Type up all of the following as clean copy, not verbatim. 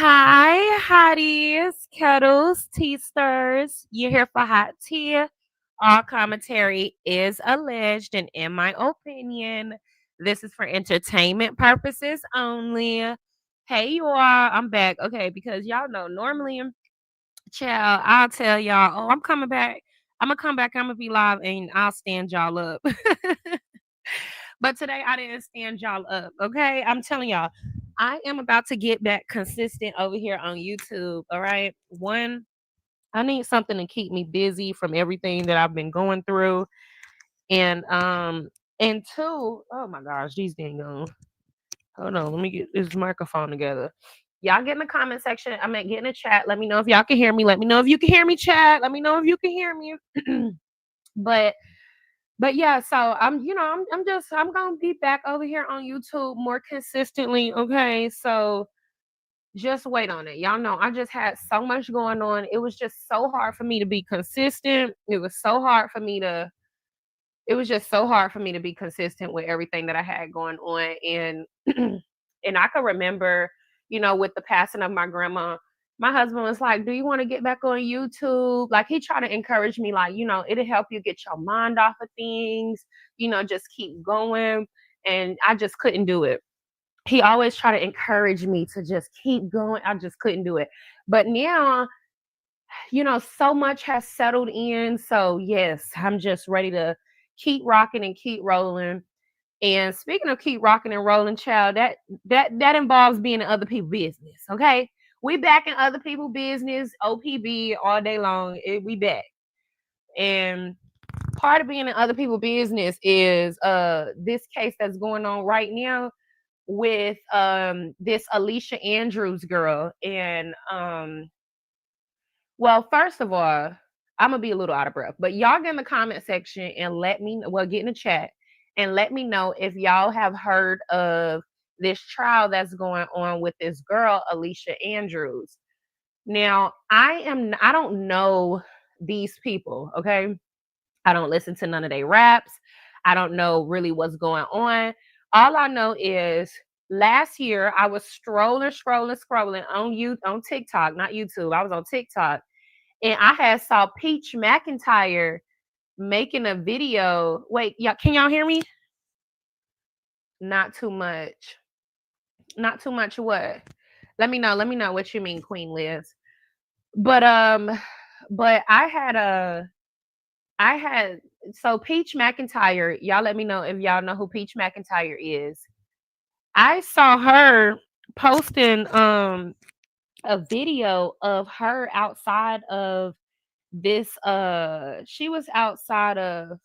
Hi, hotties, kettles, tea stirs. You're here for hot tea. All commentary is alleged, and in my opinion, this is for entertainment purposes only. Hey, you all, I'm back. Okay, because y'all know normally, child, I'll tell y'all, oh, I'm coming back. I'm gonna come back. I'm gonna be live, and I'll stand y'all up. But today I didn't stand y'all up. Okay, I'm telling y'all, I am about to get back consistent over here on YouTube. All right, one, I need something to keep me busy from everything that I've been going through, and and two, oh my gosh, these dang on. Hold on, let me get this microphone together. Y'all get in the comment section. I mean, get in the chat. Let me know if y'all can hear me. Let me know if you can hear me, chat. Let me know if you can hear me. but But yeah, so I'm gonna be back over here on YouTube more consistently. Okay, so just wait on it. Y'all know I just had so much going on. It was just so hard for me to be consistent. It was just so hard for me to be consistent with everything that I had going on. And and I could remember, with the passing of my grandma, my husband was like, "Do you want to get back on YouTube?" Like he tried to encourage me, like, it'll help you get your mind off of things, just keep going. And I just couldn't do it. He always tried to encourage me to just keep going. I just couldn't do it. But now, so much has settled in. So yes, I'm just ready to keep rocking and keep rolling. And speaking of keep rocking and rolling, child, that involves being in other people's business. Okay, we back in other people's business, OPB all day long. We back, and part of being in other people's business is this case that's going on right now with this Alicia Andrews girl. And well, first of all, I'm gonna be a little out of breath, but y'all get in the comment section and let me well get in the chat and let me know if y'all have heard of this trial that's going on with this girl, Alicia Andrews. Now, I don't know these people, okay? I don't listen to none of their raps. I don't know really what's going on. All I know is last year I was scrolling on TikTok, not YouTube. I was on TikTok, and I had saw Peach McIntyre making a video. Wait, y'all, can y'all hear me? Not too much. Not too much. What? Let me know. Let me know what you mean, Queen Liz. But but I had so Peach McIntyre. Y'all let me know if y'all know who Peach McIntyre is. I saw her posting a video of her outside of this she was outside of.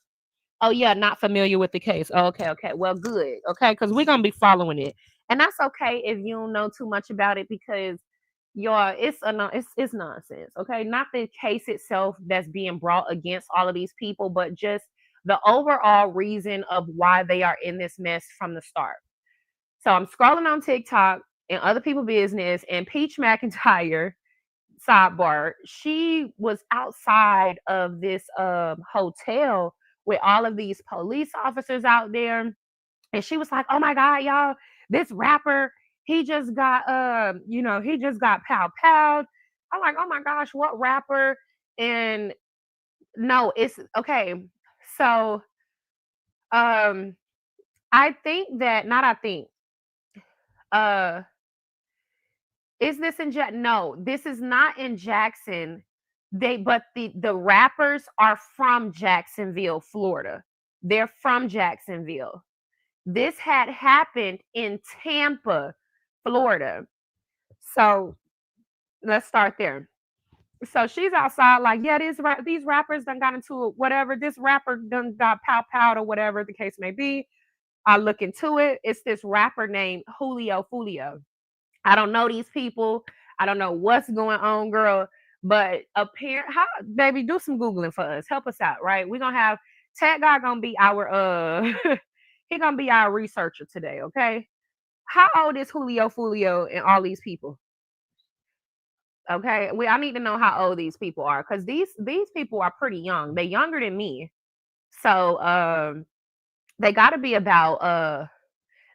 Oh yeah, not familiar with the case. Oh, okay, okay. Well, good. Okay, because we're gonna be following it, and that's okay if you don't know too much about it because y'all, it's nonsense. Okay, not the case itself that's being brought against all of these people, but just the overall reason of why they are in this mess from the start. So I'm scrolling on TikTok and other people business, and Peach McIntyre, sidebar, she was outside of this hotel with all of these police officers out there, and she was like, "Oh my god, y'all, this rapper, he just got he just got pow." I'm like, "Oh my gosh, what rapper?" And no, it's okay. So um I think that not I think uh is this in no, this is not in Jackson. But the rappers are from Jacksonville, Florida. They're from Jacksonville. This had happened in Tampa, Florida. So let's start there. So she's outside, like, yeah, these rappers done got into it, whatever. This rapper done got pow or whatever the case may be. I look into it. It's this rapper named Julio Fulio. I don't know these people. I don't know what's going on, girl. But how baby, do some Googling for us. Help us out, right? We're gonna have Tech Guy gonna be our he gonna be our researcher today, okay? How old is Julio Fulio and all these people? Okay. I need to know how old these people are because these people are pretty young. They're younger than me. So they gotta be about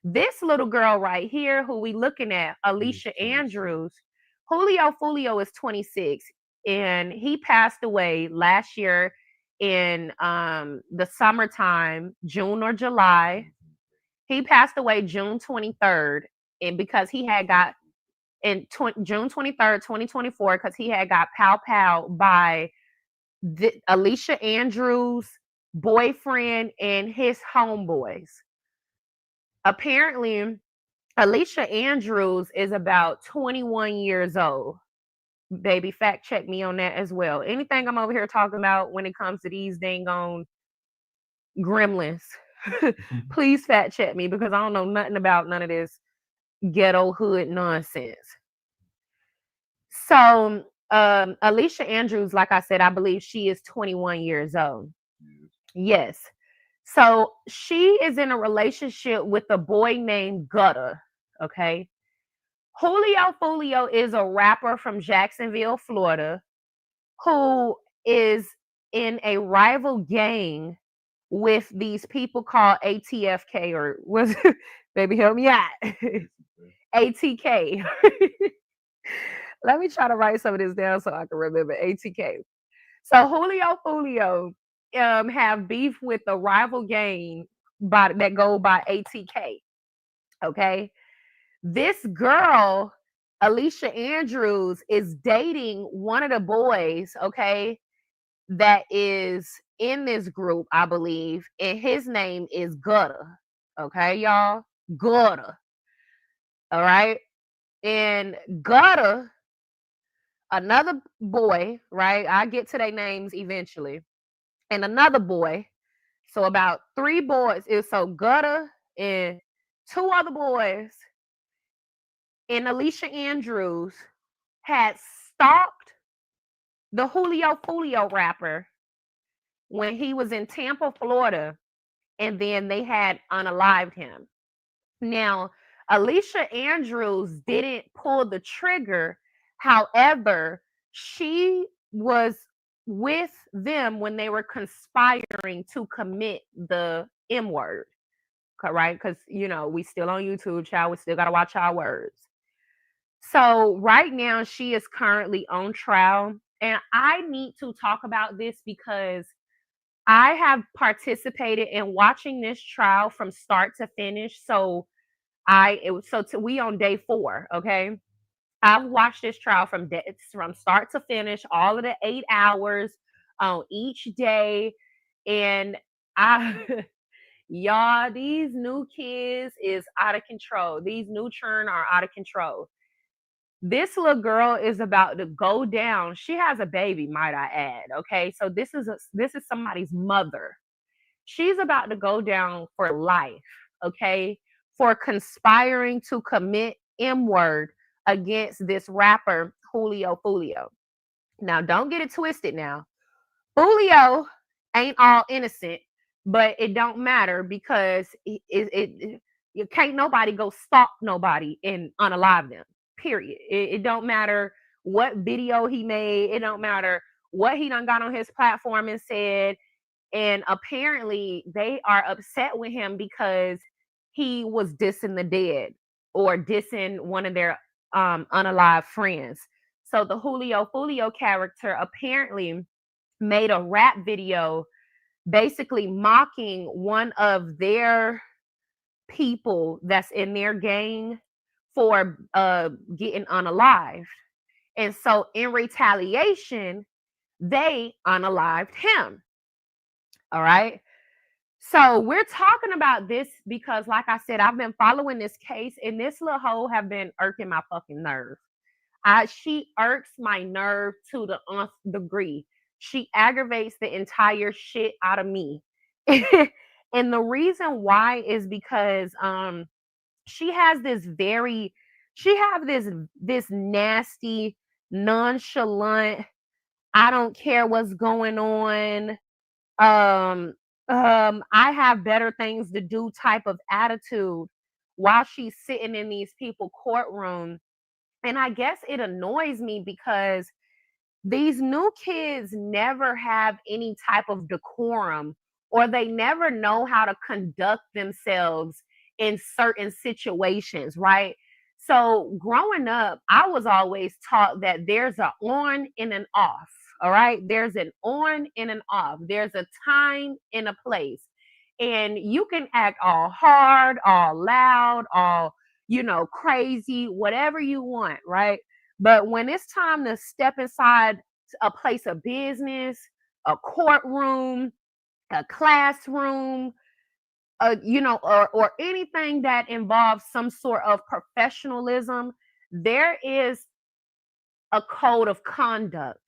this little girl right here who we looking at, Alicia Andrews. Julio Folio is 26, and he passed away last year in the summertime, June or July. He passed away June 23rd, and because he had got June 23rd, 2024, because he had got pow by Alicia Andrews' boyfriend and his homeboys. Apparently, Alicia Andrews is about 21 years old. Baby, fact check me on that as well. Anything I'm over here talking about when it comes to these dang on gremlins, please fact check me, because I don't know nothing about none of this ghetto hood nonsense. So, Alicia Andrews, like I said, I believe she is 21 years old. Yes. So she is in a relationship with a boy named Gutter. Okay. Julio Folio is a rapper from Jacksonville, Florida, who is in a rival gang with these people called ATFK, or was baby help me out. ATK. Let me try to write some of this down so I can remember. ATK. So Julio Folio have beef with a rival gang that go by ATK. Okay. This girl, Alicia Andrews, is dating one of the boys, okay, that is in this group, I believe, and his name is Gutter. Okay, y'all? Gutter. All right. And Gutter, another boy, right? I get to their names eventually. And another boy. So about 3 boys. So Gutter and 2 other boys and Alicia Andrews had stalked the Julio Folio rapper when he was in Tampa, Florida, and then they had unalived him. Now, Alicia Andrews didn't pull the trigger. However, she was with them when they were conspiring to commit the M word, right? Because, we still on YouTube, child. We still got to watch our words. So right now, she is currently on trial. And I need to talk about this because I have participated in watching this trial from start to finish. So we on day 4, okay? I've watched this trial from start to finish, all of the 8 hours on each day, and y'all, these new kids is out of control. These new children are out of control. This little girl is about to go down. She has a baby, might I add. Okay, so this is somebody's mother. She's about to go down for life. Okay, for conspiring to commit M word against this rapper Julio Folio. Now, don't get it twisted. Now, Julio ain't all innocent, but it don't matter because you can't nobody go stalk nobody and unalive them. Period. It don't matter what video he made. It don't matter what he done got on his platform and said. And apparently they are upset with him because he was dissing the dead or dissing one of their unalive friends. So the Julio Folio character apparently made a rap video basically mocking one of their people that's in their gang for getting unalived. And so in retaliation, they unalived him. All right. So we're talking about this because, like I said, I've been following this case, and this little hoe have been irking my fucking nerve. She irks my nerve to the nth degree. She aggravates the entire shit out of me. And the reason why is because she has this nasty, nonchalant, I don't care what's going on. I have better things to do type of attitude while she's sitting in these people courtroom. And I guess it annoys me because these new kids never have any type of decorum, or they never know how to conduct themselves in certain situations, right? So growing up, I was always taught that there's an on and an off. All right. There's an on and an off. There's a time and a place. And you can act all hard, all loud, all, crazy, whatever you want. Right. But when it's time to step inside a place of business, a courtroom, a classroom, or anything that involves some sort of professionalism, there is a code of conduct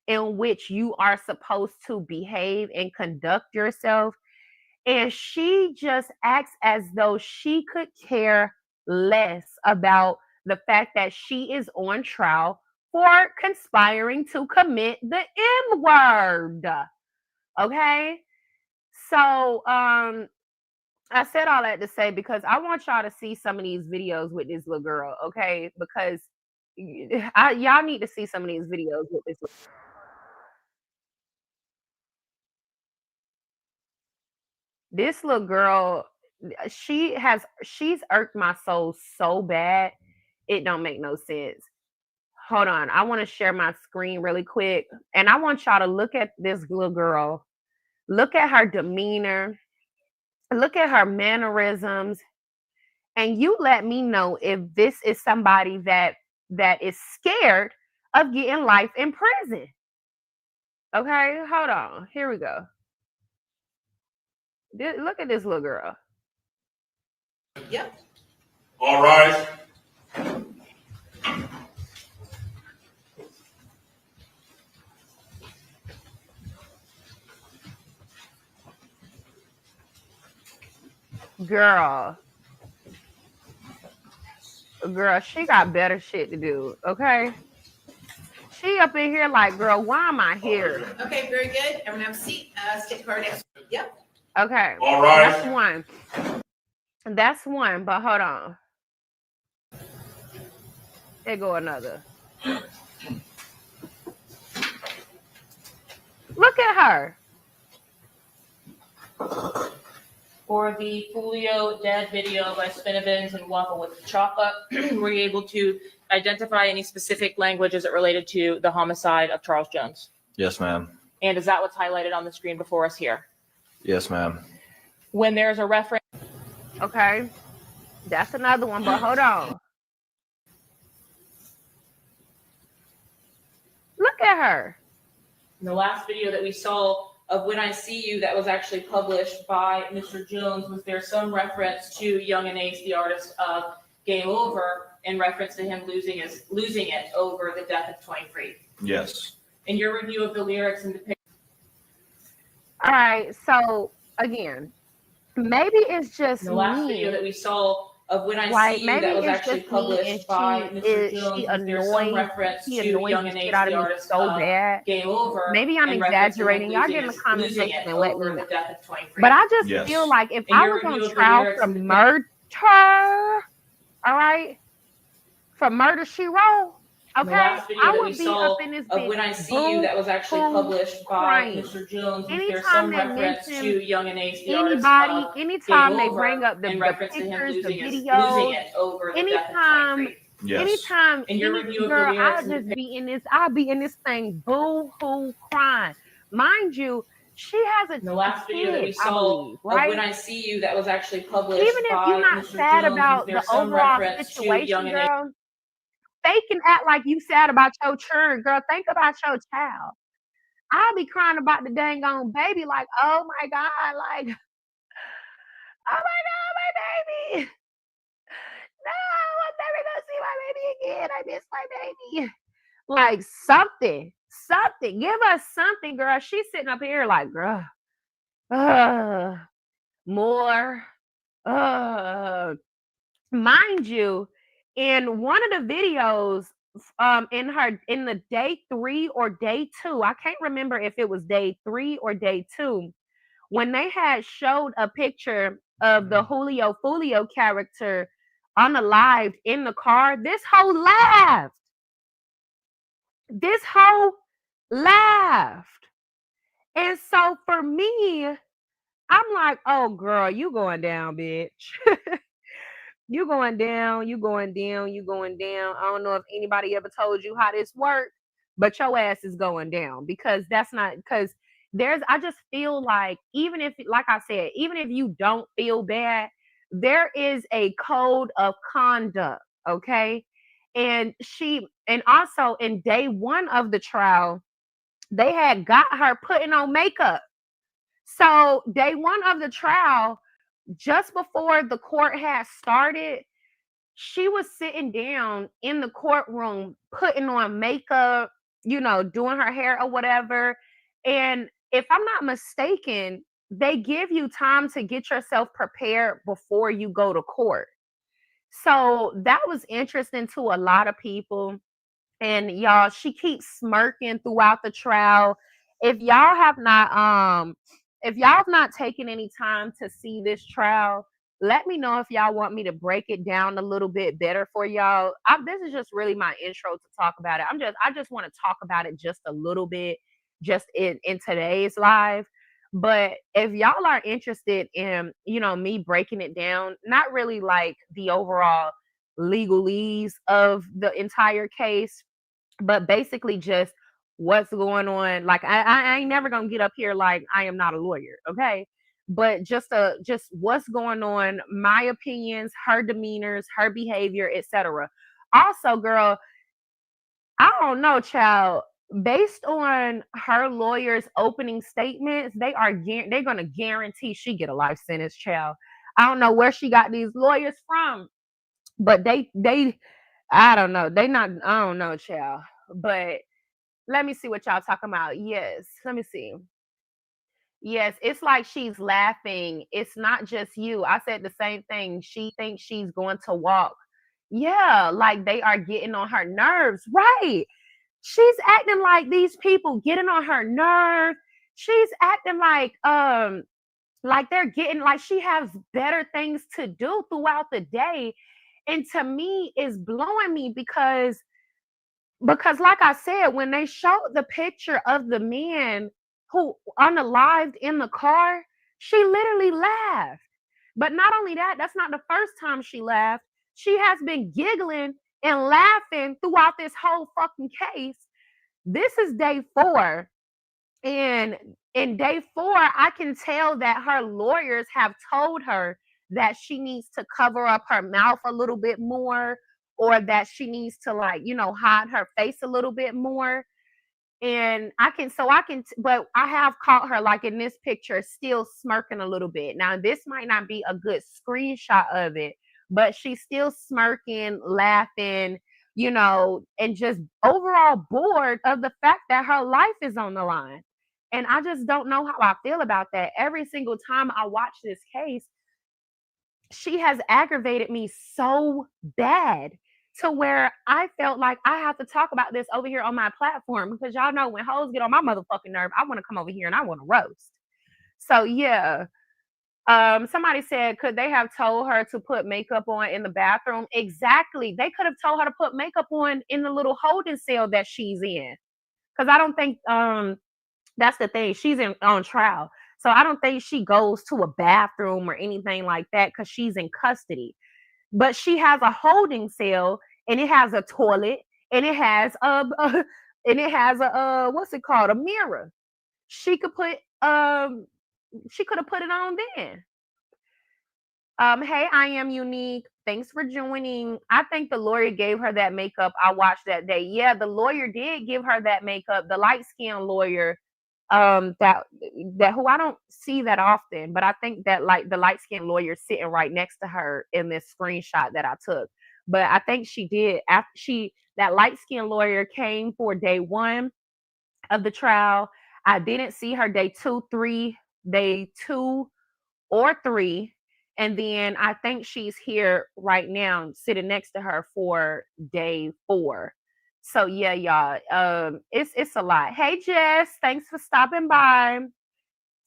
in which you are supposed to behave and conduct yourself. And she just acts as though she could care less about the fact that she is on trial for conspiring to commit the M word. Okay. So, I said all that to say because I want y'all to see some of these videos with this little girl, okay? Because y'all need to see some of these videos with this. This little girl, she's irked my soul so bad, it don't make no sense. Hold on, I want to share my screen really quick, and I want y'all to look at this little girl. Look at her demeanor. Look at her mannerisms. And you let me know if this is somebody that is scared of getting life in prison. Okay, hold on. Here we go. Look at this little girl. Yep. All right. Girl, she got better shit to do. Okay. She up in here like, girl, why am I here? Okay, very good. Everyone have a seat. Stick card next. Yep. Okay. All right. That's one. That's one, but hold on. There go another. Look at her. For the Folio Dead video by Spinovins and Waffle with Chocolate, were you able to identify any specific language as it related to the homicide of Charles Jones? Yes, ma'am. And is that what's highlighted on the screen before us here? Yes, ma'am. When there's a reference. Okay. That's another one, but hold on. Look at her. In the last video that we saw of When I See You that was actually published by Mr. Jones, was there some reference to Young and Ace, the artist of Game Over, in reference to him losing it over the death of 23? Yes. In your review of the lyrics and the All right, so again, maybe it's just the last me. video that we saw of When I See You that was actually published by Mr. Jones, was there some reference to Young and Ace, the artist so of bad. Game Over? Maybe I'm in reference to him exaggerating. Y'all get in the losing comment it section and let me over know. the death of 23. But I just Yes. feel like if In I your was review on of the trial lyrics for and the- murder, all right, for Murder She Wrote, The okay, last video I that would we be saw up in this of bitch. When I See You that was actually published by crying. Mr. Jones, was there Anytime some they reference mention to Young and Ace, the artist Anybody, of anytime Game they Over, bring up the in reference to him pictures, the losing videos, it over the death of anytime, 23? Yes. anytime, In your any review of the girl, lyrics I'll and the just be in this. I'll be in this thing, boo-hoo, crying. Mind you, she has a In the last video that we kid, I saw believe, of When right? I See You that was actually published Even if by you're not Mr. sad Jones, about was there the some overall reference to situation, Young and Ace? girl, fake and act like you sad about your children, girl. Think about your child. I'll be crying about the dang on baby, like, oh my God, like, oh my God, my baby. No, I'm never gonna see my baby again. I miss my baby. Like something. Give us something, girl. She's sitting up here like, girl, more. Mind you, in one of the videos, in the day 3 or day 2, I can't remember if it was day 3 or day 2, when they had showed a picture of the Julio Folio character unalived in the car, this hoe laughed. This hoe laughed. And so for me, I'm like, oh girl, you going down, bitch. You going down, you going down, you going down. I don't know if anybody ever told you how this works, but your ass is going down because that's not because I just feel like even if, like I said, even if you don't feel bad, there is a code of conduct, okay? And also in day one of the trial, they had got her putting on makeup. So day one of the trial, just before the court had started, she was sitting down in the courtroom putting on makeup, doing her hair or whatever. And if I'm not mistaken, they give you time to get yourself prepared before you go to court. So that was interesting to a lot of people. And y'all, she keeps smirking throughout the trial. If y'all have not taken any time to see this trial, let me know if y'all want me to break it down a little bit better for y'all. This is just really my intro to talk about it. I just want to talk about it just a little bit, just in today's live. But if y'all are interested in, me breaking it down, not really like the overall legalese of the entire case, but basically just what's going on. Like I ain't never gonna get up here like I am not a lawyer, okay? But just what's going on, my opinions, her demeanors, her behavior, etc. Also, girl, I don't know, child. Based on her lawyer's opening statements, they're gonna guarantee she get a life sentence, child. I don't know where she got these lawyers from, but they I don't know. I don't know, child. But let me see what y'all talking about. Yes, let me see. Yes, it's like she's laughing. It's not just you. I said the same thing. She thinks she's going to walk. Yeah, like they are getting on her nerves. Right. She's acting like these people getting on her nerves. She's acting like they're getting like she has better things to do throughout the day. And to me, it's blowing me because like I said, when they showed the picture of the man who unalived in the car, she literally laughed. But not only that, that's not the first time she laughed. She has been giggling and laughing throughout this whole fucking case. This is day 4. And in day 4, I can tell that her lawyers have told her that she needs to cover up her mouth a little bit more, or that she needs to hide her face a little bit more. And but I have caught her like in this picture still smirking a little bit. Now this might not be a good screenshot of it, but she's still smirking, laughing, and just overall bored of the fact that her life is on the line. And I just don't know how I feel about that. Every single time I watch this case, she has aggravated me so bad to where I felt like I have to talk about this over here on my platform, because y'all know when hoes get on my motherfucking nerve, I want to come over here and I want to roast. So yeah. Somebody said, could they have told her to put makeup on in the bathroom? Exactly. They could have told her to put makeup on in the little holding cell that she's in. Because I don't think that's the thing. She's on trial. So I don't think she goes to a bathroom or anything like that because she's in custody. But she has a holding cell, and it has a toilet, and it has a what's it called? A mirror. She could have put it on then. Hey, I am unique. Thanks for joining. I think the lawyer gave her that makeup I watched that day. Yeah, the lawyer did give her that makeup. The light-skinned lawyer, that who I don't see that often, but I think that like the light-skinned lawyer sitting right next to her in this screenshot that I took. But I think she did after that light-skinned lawyer came for day 1 of the trial. I didn't see her day 2 or 3. And then I think she's here right now sitting next to her for day 4. So yeah, y'all, it's a lot. Hey Jess, thanks for stopping by.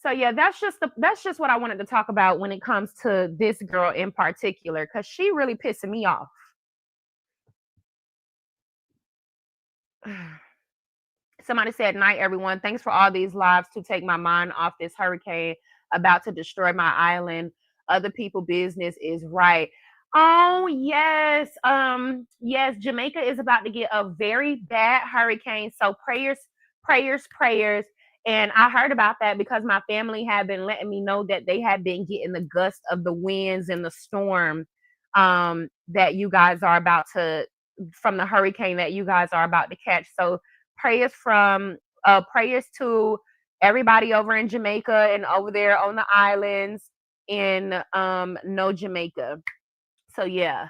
So yeah, that's just what I wanted to talk about when it comes to this girl in particular, because she really pissing me off. Somebody said, night everyone. Thanks for all these lives to take my mind off this hurricane about to destroy my island. Other people business is right. Oh yes. Yes, Jamaica is about to get a very bad hurricane. So prayers, prayers, prayers. And I heard about that because my family had been letting me know that they had been getting the gust of the winds and the storm that you guys are about to from the hurricane that you guys are about to catch. So prayers to everybody over in Jamaica and over there on the islands in no Jamaica. So yeah,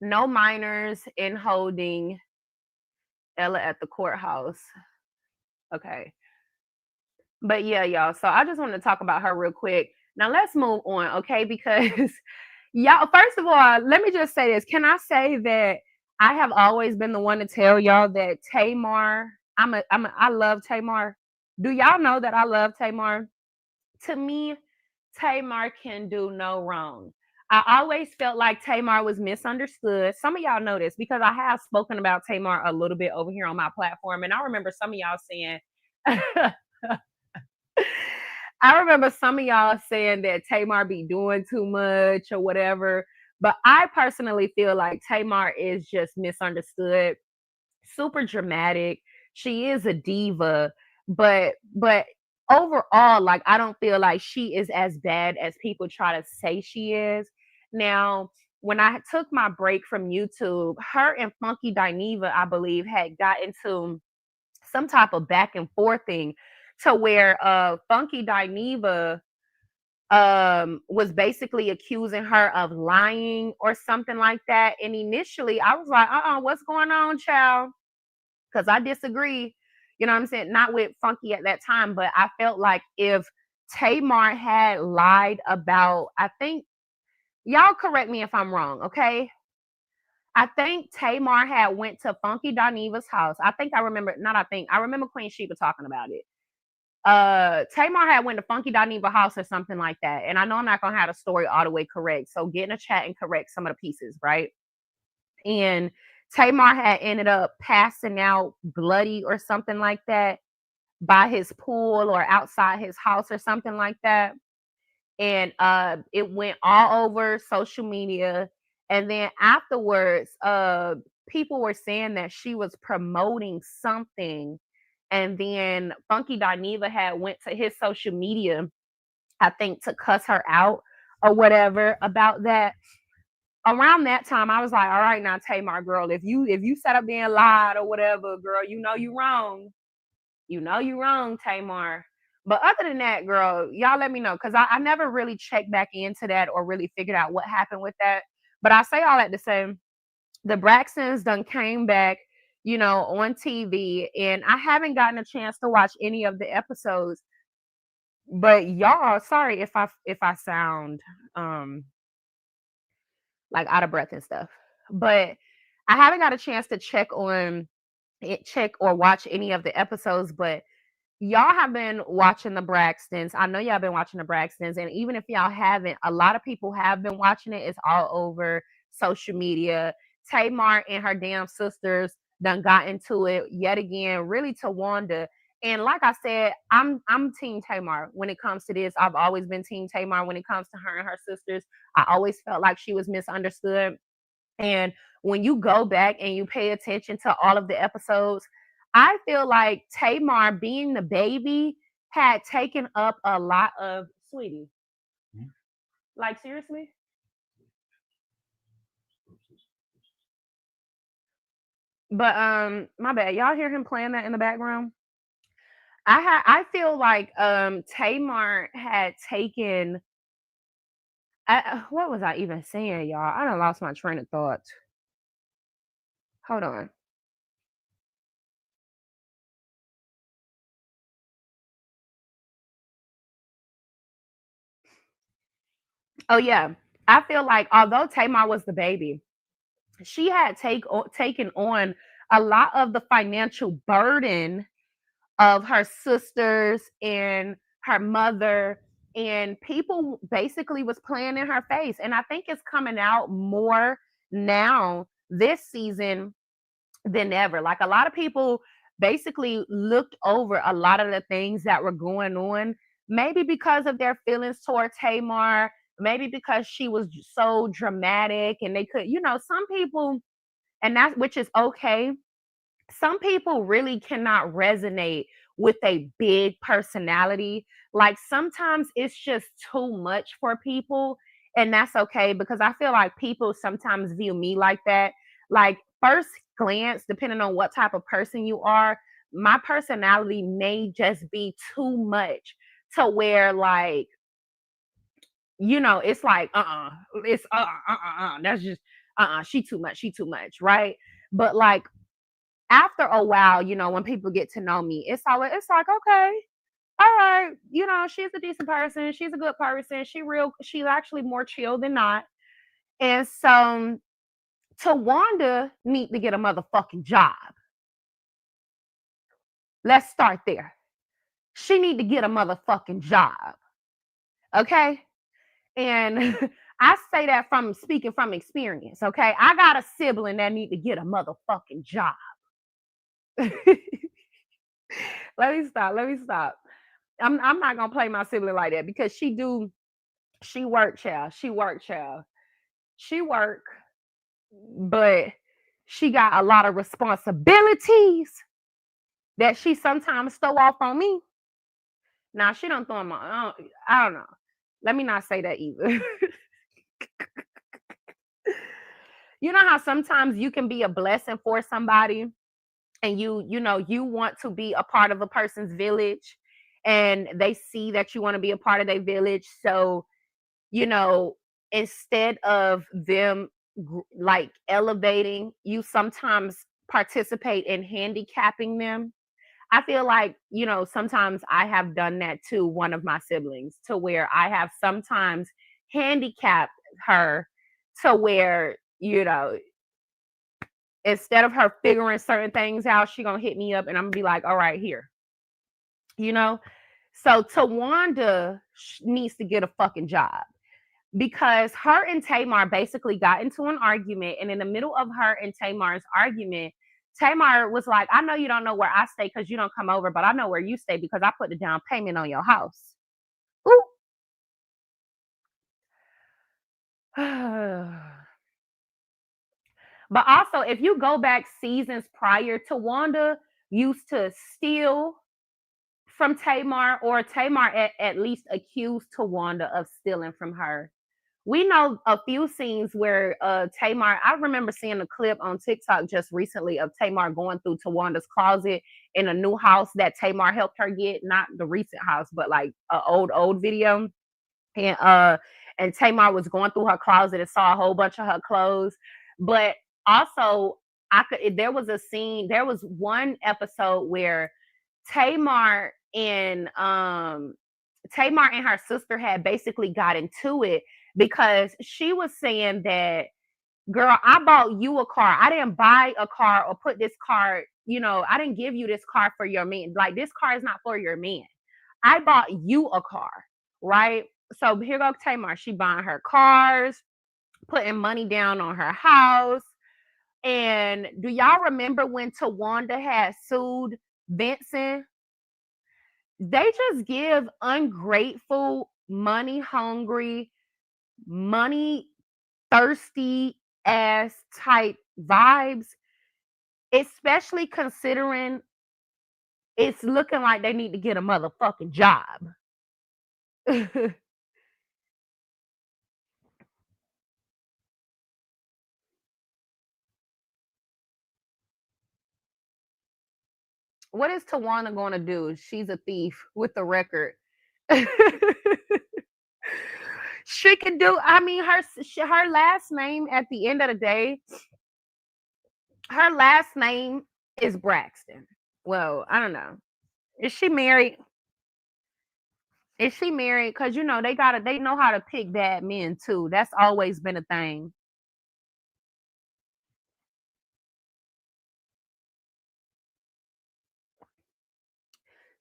no minors in holding. Ella at the courthouse. Okay. But yeah, y'all. So I just wanted to talk about her real quick. Now let's move on, okay? Because y'all, first of all, let me just say this. Can I say that I have always been the one to tell y'all that Tamar, I love Tamar. Do y'all know that I love Tamar? To me, Tamar can do no wrong. I always felt like Tamar was misunderstood. Some of y'all know this because I have spoken about Tamar a little bit over here on my platform. And I remember some of y'all saying, I remember some of y'all saying that Tamar be doing too much or whatever. But I personally feel like Tamar is just misunderstood, super dramatic. She is a diva, but overall, like I don't feel like she is as bad as people try to say she is. Now, when I took my break from YouTube, her and Funky Dineva, I believe, had got into some type of back and forth thing to where Funky Dineva was basically accusing her of lying or something like that. And initially I was like, what's going on, child? Because I disagree. You know what I'm saying? Not with Funky at that time, but I felt like if Tamar had lied about, I think, y'all correct me if I'm wrong, okay? I think Tamar had went to Funky Dineva's house. I think I remember, not I think, I remember Queen Sheba talking about it. Tamar had went to Funky Dineva house or something like that. And I know I'm not gonna have the story all the way correct. So get in a chat and correct some of the pieces, right? And Tamar had ended up passing out bloody or something like that by his pool or outside his house or something like that. And it went all over social media. And then afterwards, people were saying that she was promoting something. And then Funky Dineva had went to his social media, I think, to cuss her out or whatever about that. Around that time, I was like, all right, now Tamar, girl, if you set up being lied or whatever, girl, you know you wrong. You know you wrong, Tamar. But other than that, girl, y'all let me know. Cause I never really checked back into that or really figured out what happened with that. But I say all that to say the Braxtons done came back, you know, on TV, and I haven't gotten a chance to watch any of the episodes. But y'all, sorry if I sound like out of breath and stuff. But I haven't got a chance to check or watch any of the episodes, but y'all have been watching the Braxtons. I know y'all been watching the Braxtons, and even if y'all haven't, a lot of people have been watching it. It's all over social media. Tamar and her damn sisters done got into it yet again, really to Wanda. And like I said, I'm Team Tamar when it comes to this. I've always been Team Tamar when it comes to her and her sisters. I always felt like she was misunderstood. And when you go back and you pay attention to all of the episodes, I feel like Tamar being the baby had taken up a lot of sweetie. Like seriously? But my bad. Y'all hear him playing that in the background? I feel like Tamar had taken what was I even saying, y'all? I done lost my train of thought. Hold on. Oh yeah. I feel like although Tamar was the baby, she had taken on a lot of the financial burden of her sisters and her mother, and people basically was playing in her face. And I think it's coming out more now this season than ever. Like a lot of people basically looked over a lot of the things that were going on, maybe because of their feelings toward Tamar, maybe because she was so dramatic and they could, some people, and that which is okay. Some people really cannot resonate with a big personality. Like sometimes it's just too much for people, and that's okay because I feel like people sometimes view me like that. Like, first glance, depending on what type of person you are, my personality may just be too much to where, like, it's like, it's that's just she too much, right? But like after a while, when people get to know me, it's like, okay, all right, she's a decent person, she's a good person, she's actually more chill than not. And so Tawanda need to get a motherfucking job. Let's start there. She need to get a motherfucking job. Okay? And I say that from speaking from experience, okay? I got a sibling that need to get a motherfucking job. Let me stop. I'm not gonna play my sibling like that because she work, child. She work, but she got a lot of responsibilities that she sometimes throw off on me. Now she don't throw them on. I don't know. Let me not say that either. You know how sometimes you can be a blessing for somebody and you want to be a part of a person's village and they see that you want to be a part of their village. So, instead of them like elevating, you sometimes participate in handicapping them. I feel like, sometimes I have done that to one of my siblings to where I have sometimes handicapped her to where, instead of her figuring certain things out, she gonna hit me up and I'm gonna be like, all right, here. So Tawanda needs to get a fucking job because her and Tamar basically got into an argument. And in the middle of her and Tamar's argument, Tamar was like, I know you don't know where I stay because you don't come over, but I know where you stay because I put the down payment on your house. Ooh. But also, if you go back seasons prior, Tawanda used to steal from Tamar, or Tamar at least accused Tawanda of stealing from her. We know a few scenes where Tamar, I remember seeing a clip on TikTok just recently of Tamar going through Tawanda's closet in a new house that Tamar helped her get, not the recent house, but like an old video. And Tamar was going through her closet and saw a whole bunch of her clothes. But also, there was one episode where Tamar and her sister had basically got into it because she was saying that, girl, I bought you a car. I didn't buy a car or put this car, I didn't give you this car for your man. Like, this car is not for your man. I bought you a car, right? So here goes Tamar. She buying her cars, putting money down on her house. And do y'all remember when Tawanda had sued Vincent? They just give ungrateful, money hungry, money thirsty ass type vibes, especially considering it's looking like they need to get a motherfucking job. What is Tawanda going to do? She's a thief with the record. She can do, I mean, her last name at the end of the day, her last name is Braxton. Well, I don't know. Is she married? Is she married? Because they know how to pick bad men too. That's always been a thing.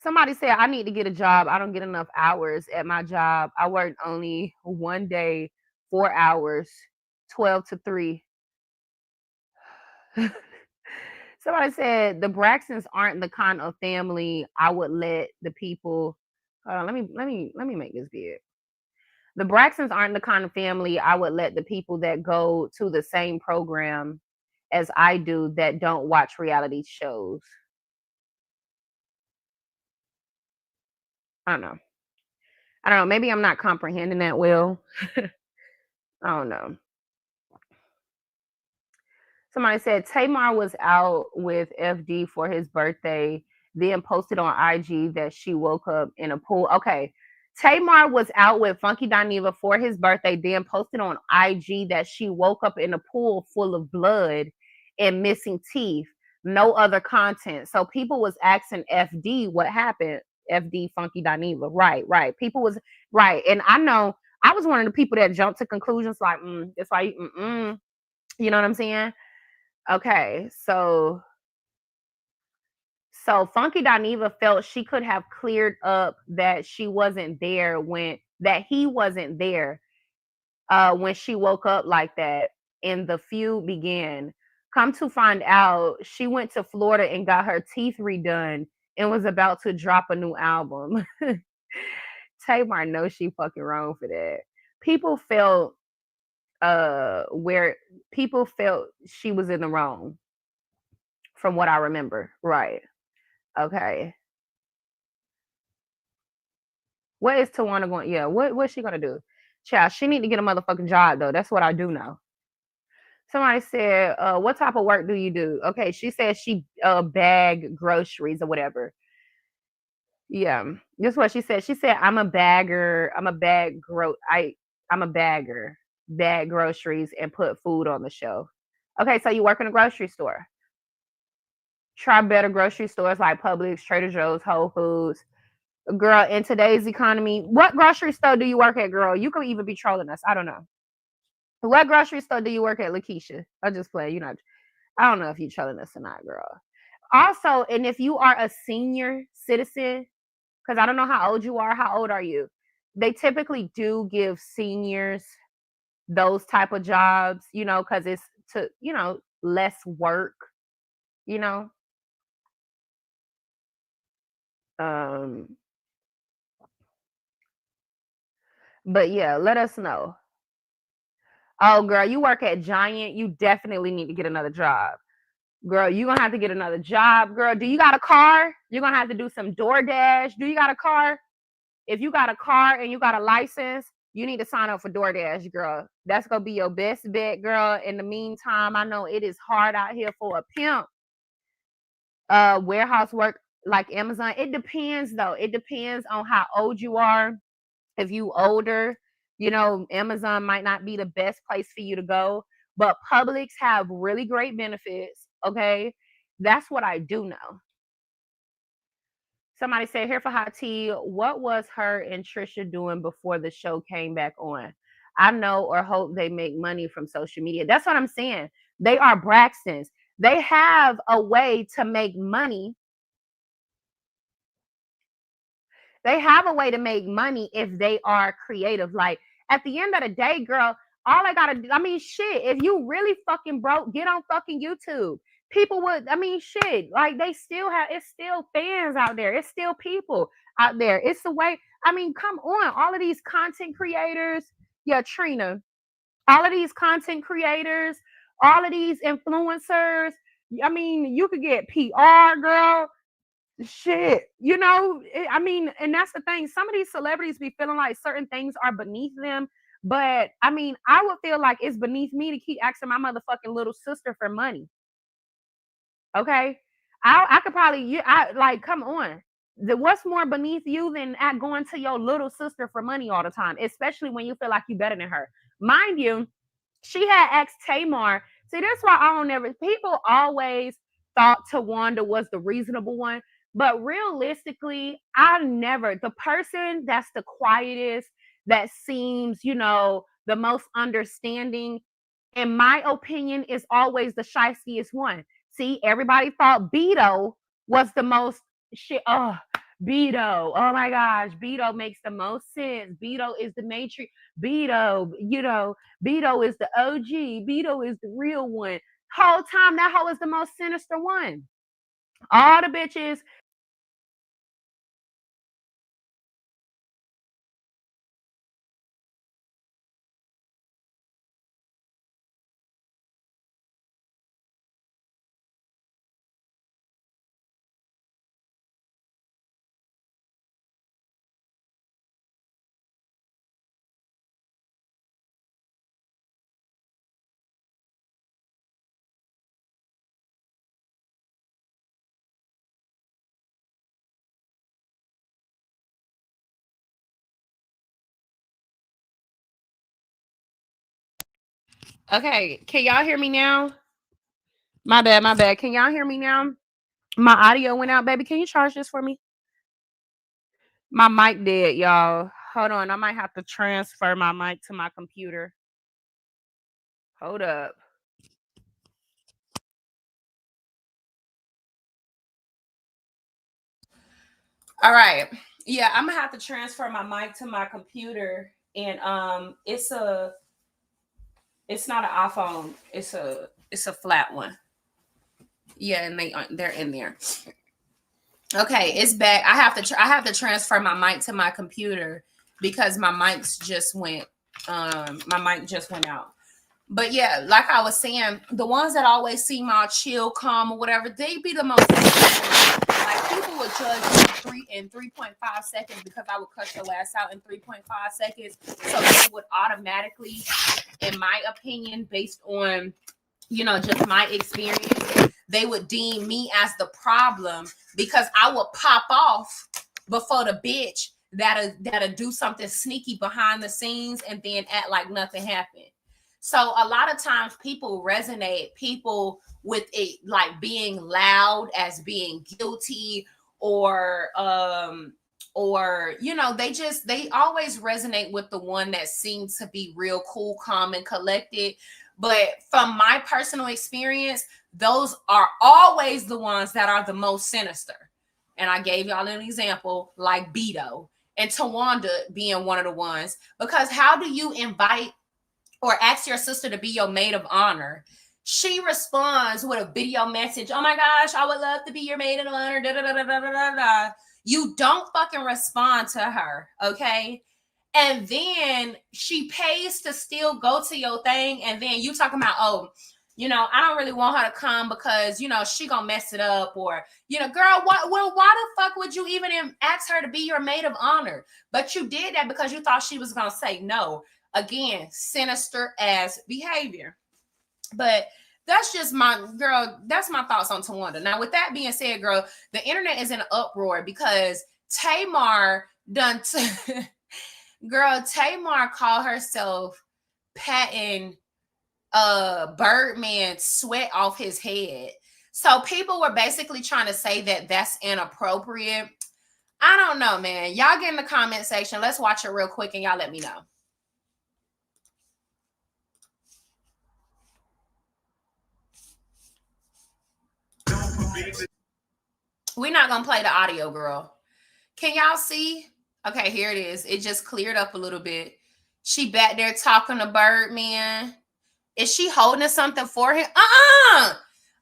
Somebody said, I need to get a job. I don't get enough hours at my job. I work only one day, 4 hours, 12 to 3. Somebody said the Braxtons aren't the kind of family I would let the people. Let me make this big. The Braxtons aren't the kind of family I would let the people that go to the same program as I do that don't watch reality shows. I don't know. Maybe I'm not comprehending that well. I don't know. Somebody said Tamar was out with FD for his birthday, then posted on IG that she woke up in a pool. Okay. Tamar was out with Funky Dineva for his birthday, then posted on IG that she woke up in a pool full of blood and missing teeth. No other content. So people was asking FD what happened. FD Funky Dineva. Right. People was right. And I know I was one of the people that jumped to conclusions like, that's why you know what I'm saying? Okay, so Funky Dineva felt she could have cleared up that he wasn't there when she woke up like that and the feud began. Come to find out, she went to Florida and got her teeth redone and was about to drop a new album. Tamar knows she fucking wrong for that. People felt she was in the wrong. From what I remember. Right. Okay. What is Tawana going? Yeah, what's she gonna do? Child, she need to get a motherfucking job though. That's what I do know. Somebody said, what type of work do you do? Okay, she said she bag groceries or whatever. Yeah, that's what she said. She said, I'm a bagger, I'm a bagger, bag groceries and put food on the shelf. Okay, so you work in a grocery store. Try better grocery stores like Publix, Trader Joe's, Whole Foods. Girl, in today's economy, what grocery store do you work at, girl? You could even be trolling us. I don't know. What grocery store do you work at, Lakeisha? I just play. I don't know if you're trolling us or not, girl. Also, and if you are a senior citizen, because I don't know how old you are. How old are you? They typically do give seniors those type of jobs, because it's to, less work, But yeah, let us know. Oh, girl, you work at Giant. You definitely need to get another job. Girl, you're going to have to get another job. Girl, do you got a car? You're going to have to do some DoorDash. Do you got a car? If you got a car and you got a license, you need to sign up for DoorDash, girl. That's going to be your best bet, girl. In the meantime, I know it is hard out here for a pimp. Warehouse work like Amazon. It depends, though. It depends on how old you are. If you older, Amazon might not be the best place for you to go, but Publix have really great benefits. Okay. That's what I do know. Somebody said here for hot tea, what was her and Trisha doing before the show came back on? I know or hope they make money from social media. That's what I'm saying. They are Braxtons. They have a way to make money. They have a way to make money if they are creative. Like at the end of the day, girl, all I gotta do, shit, if you really fucking broke, get on fucking YouTube. People would, shit, like it's still fans out there. It's still people out there. It's the way, come on. All of these content creators, yeah, Trina, all of these content creators, all of these influencers, you could get PR, girl. Shit, and that's the thing. Some of these celebrities be feeling like certain things are beneath them, but I would feel like it's beneath me to keep asking my motherfucking little sister for money. Okay, I could probably, come on. What's more beneath you than going to your little sister for money all the time, especially when you feel like you better than her? Mind you, she had asked Tamar. See, that's why I don't ever. People always thought Tawanda was the reasonable one. But realistically, the person that's the quietest, that seems, the most understanding, in my opinion, is always the shystiest one. See, everybody thought Beto was the most shit. Oh, Beto. Oh my gosh. Beto makes the most sense. Beto is the matrix. Beto, Beto is the OG. Beto is the real one. Whole time, that hoe is the most sinister one. All the bitches Okay, can y'all hear me now? My bad. Can y'all hear me now? My audio went out, baby. Can you charge this for me? My mic dead, y'all. Hold on. I might have to transfer my mic to my computer. Hold up. All right. Yeah, I'm gonna have to transfer my mic to my computer. And it's not an iPhone, it's a flat one. Yeah, and they're in there. Okay, it's back. I have to transfer my mic to my computer because my mic just went out. But yeah, like I was saying, the ones that always seem all chill, calm, or whatever, they be the most. Like people would judge me in 3.5 seconds because I would cut your ass out in 3.5 seconds. So they would automatically, in my opinion, based on just my experience, they would deem me as the problem because I would pop off before the bitch that'll do something sneaky behind the scenes and then act like nothing happened. So a lot of times people with it like being loud as being guilty or they always resonate with the one that seems to be real cool, calm, and collected. But from my personal experience, those are always the ones that are the most sinister. And I gave y'all an example like Beto and Tawanda being one of the ones, because how do you invite or ask your sister to be your maid of honor? She responds with a video message. Oh my gosh, I would love to be your maid of honor. Da, da, da, da, da, da, da. You don't fucking respond to her, okay? And then she pays to still go to your thing. And then you talking about, I don't really want her to come because, she gonna mess it up. Or, girl, why the fuck would you even ask her to be your maid of honor? But you did that because you thought she was gonna say no. Again, sinister ass behavior. But that's just that's my thoughts on Tawanda. Now, with that being said, girl, the internet is in an uproar because Tamar Tamar called herself patting Birdman's sweat off his head. So people were basically trying to say that that's inappropriate. I don't know, man. Y'all get in the comment section. Let's watch it real quick and y'all let me know. We're not gonna play the audio, girl. Can y'all see? Okay, here it is. It just cleared up a little bit. She back there talking to Birdman. Is she holding something for him? Oh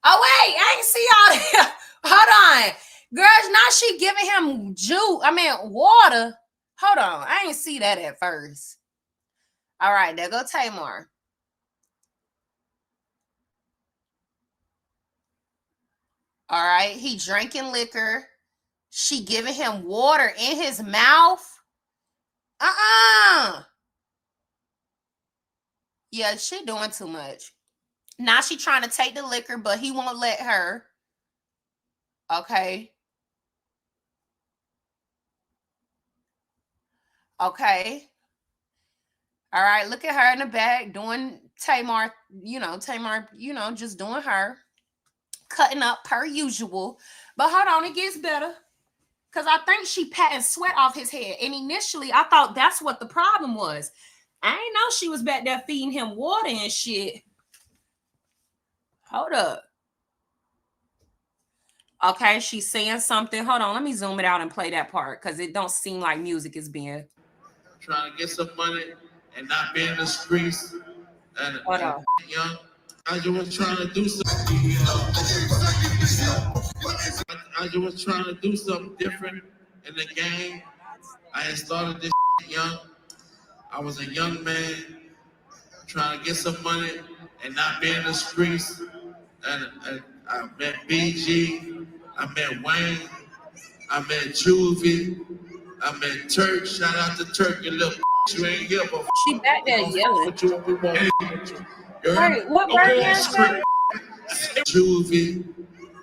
wait, I ain't see all that. Hold on, girls. Now she giving him water. Hold on, I ain't see that at first. All right, there go Tamar. All right, he drinking liquor. She giving him water in his mouth. Yeah, she doing too much. Now she trying to take the liquor, but he won't let her. Okay. Okay. All right, look at her in the back doing Tamar, just doing her. Cutting up per usual. But hold on, it gets better. Because I think she patting sweat off his head. And initially, I thought that's what the problem was. I ain't know she was back there feeding him water and shit. Hold up. Okay, she's saying something. Hold on, let me zoom it out and play that part because it don't seem like music is being. Trying to get some money and not be in the streets and young. I just was trying to do something. I just was trying to do something different in the game. I had started this young. I was a young man trying to get some money and not be in the streets. And I met BG, I met Wayne, I met Juvie, I met Turk. Shout out to Turk, you little you ain't here, but she back there yelling. Right, what Birdman said? Juvie,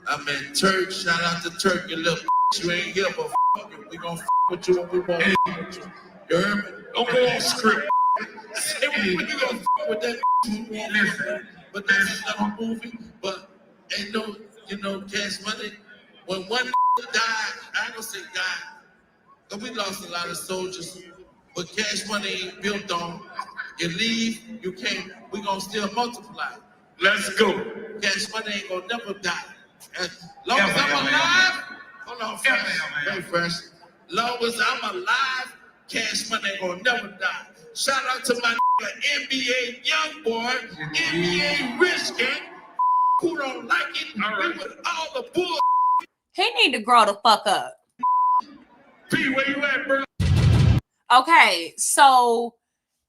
I met Turk. Shout out to Turk, you little you ain't here, but we gonna with you when we want. You heard me? Don't go on script. Say when you gonna fuck with that movie, but that's another movie. But ain't no, Cash Money. When one died, I ain't gonna say died, cause we lost a lot of soldiers. But Cash Money ain't built on. You leave, you can't. We gonna still multiply. Let's go. Cash Money ain't gonna never die. As long as I'm alive, hold on, fresh. Long as I'm alive, Cash Money ain't gonna never die. Shout out to my NBA young boy, NBA rich gang, who don't like it. Right. With all the bull. He need to grow the fuck up. P, where you at, bro? Okay, so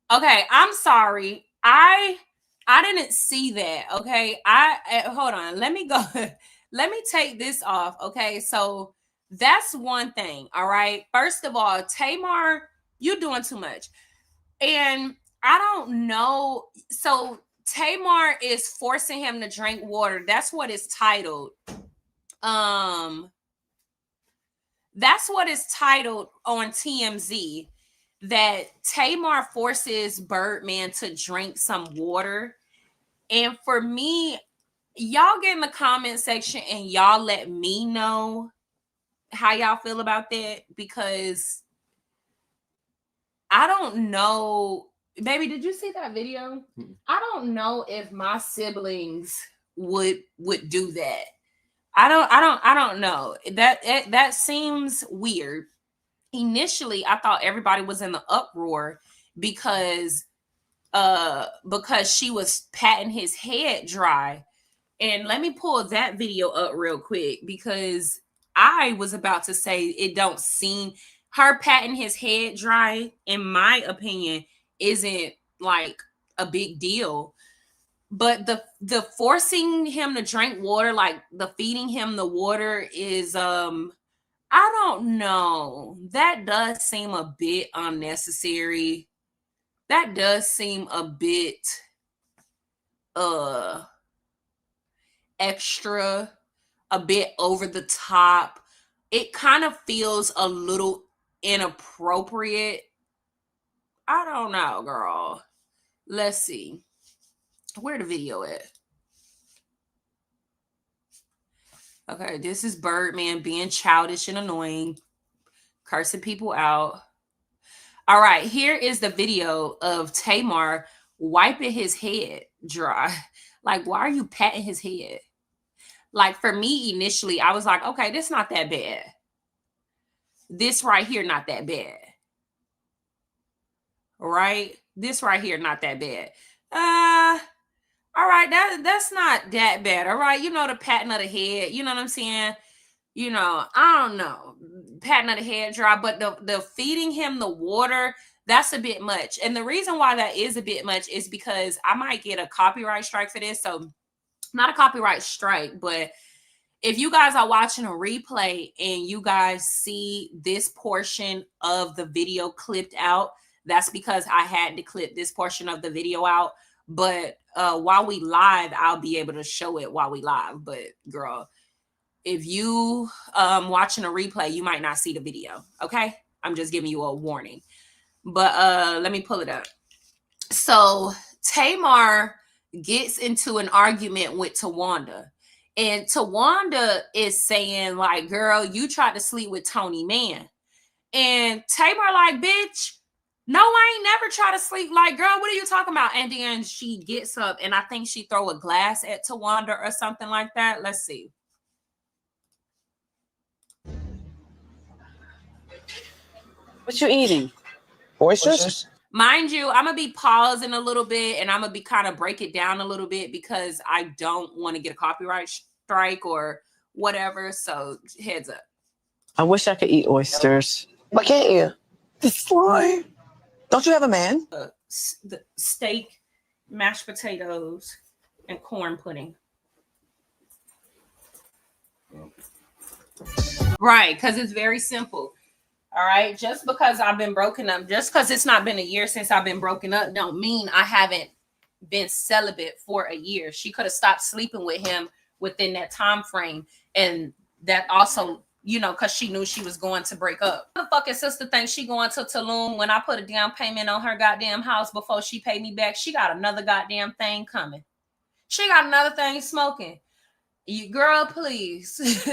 I'm sorry. I didn't see that. Okay, hold on. Let me go. Let me take this off. Okay, so that's one thing. All right. First of all, Tamar, you're doing too much, and I don't know. So Tamar is forcing him to drink water. That's what it's titled. That's what it's titled on TMZ. That Tamar forces Birdman to drink some water. And for me, y'all get in the comment section and y'all let me know how y'all feel about that, because I don't know. Baby, did you see that video? I don't know if my siblings would do that. I don't know. That seems weird. Initially, I thought everybody was in the uproar because she was patting his head dry. And let me pull that video up real quick, because I was about to say it don't seem, her patting his head dry, in my opinion, isn't like a big deal. But the forcing him to drink water, like the feeding him the water, is I don't know. That does seem a bit unnecessary. That does seem a bit extra, a bit over the top. It kind of feels a little inappropriate. I don't know, girl. Let's see. Where the video at? Okay, this is Birdman being childish and annoying, cursing people out. All right, here is the video of Tamar wiping his head dry. Like, why are you patting his head? Like, for me, initially, I was like, okay, this not that bad. This right here, not that bad. Right? This right here, not that bad. All right, that's not that bad. All right, the patting of the head, you know what I'm saying? I don't know, patting of the head dry, but the feeding him the water, that's a bit much. And the reason why that is a bit much is because I might get a copyright strike for this. So not a copyright strike, but if you guys are watching a replay and you guys see this portion of the video clipped out, that's because I had to clip this portion of the video out. But while we live, I'll be able to show it while we live. But girl, if you watching a replay, you might not see the video. Okay, I'm just giving you a warning. But let me pull it up. So Tamar gets into an argument with Tawanda, and Tawanda is saying, like, girl, you tried to sleep with Tony Mann. And Tamar like, bitch, no, I ain't never try to sleep. Like, girl, what are you talking about? And then she gets up and I think she throw a glass at Tawanda or something like that. Let's see. What you eating? Oysters? Mind you, I'm going to be pausing a little bit and I'm going to be kind of break it down a little bit because I don't want to get a copyright strike or whatever. So heads up. I wish I could eat oysters. Why can't you? The slime. Don't you have a man? The steak, mashed potatoes, and corn pudding. Right, because it's very simple. All right, just because I've been broken up, just because it's not been a year since I've been broken up, don't mean I haven't been celibate for a year. She could have stopped sleeping with him within that time frame, and that also you know, because she knew she was going to break up. The fucking sister thinks she going to Tulum when I put a down payment on her goddamn house before she paid me back. She got another goddamn thing coming. She got another thing smoking. You girl, please.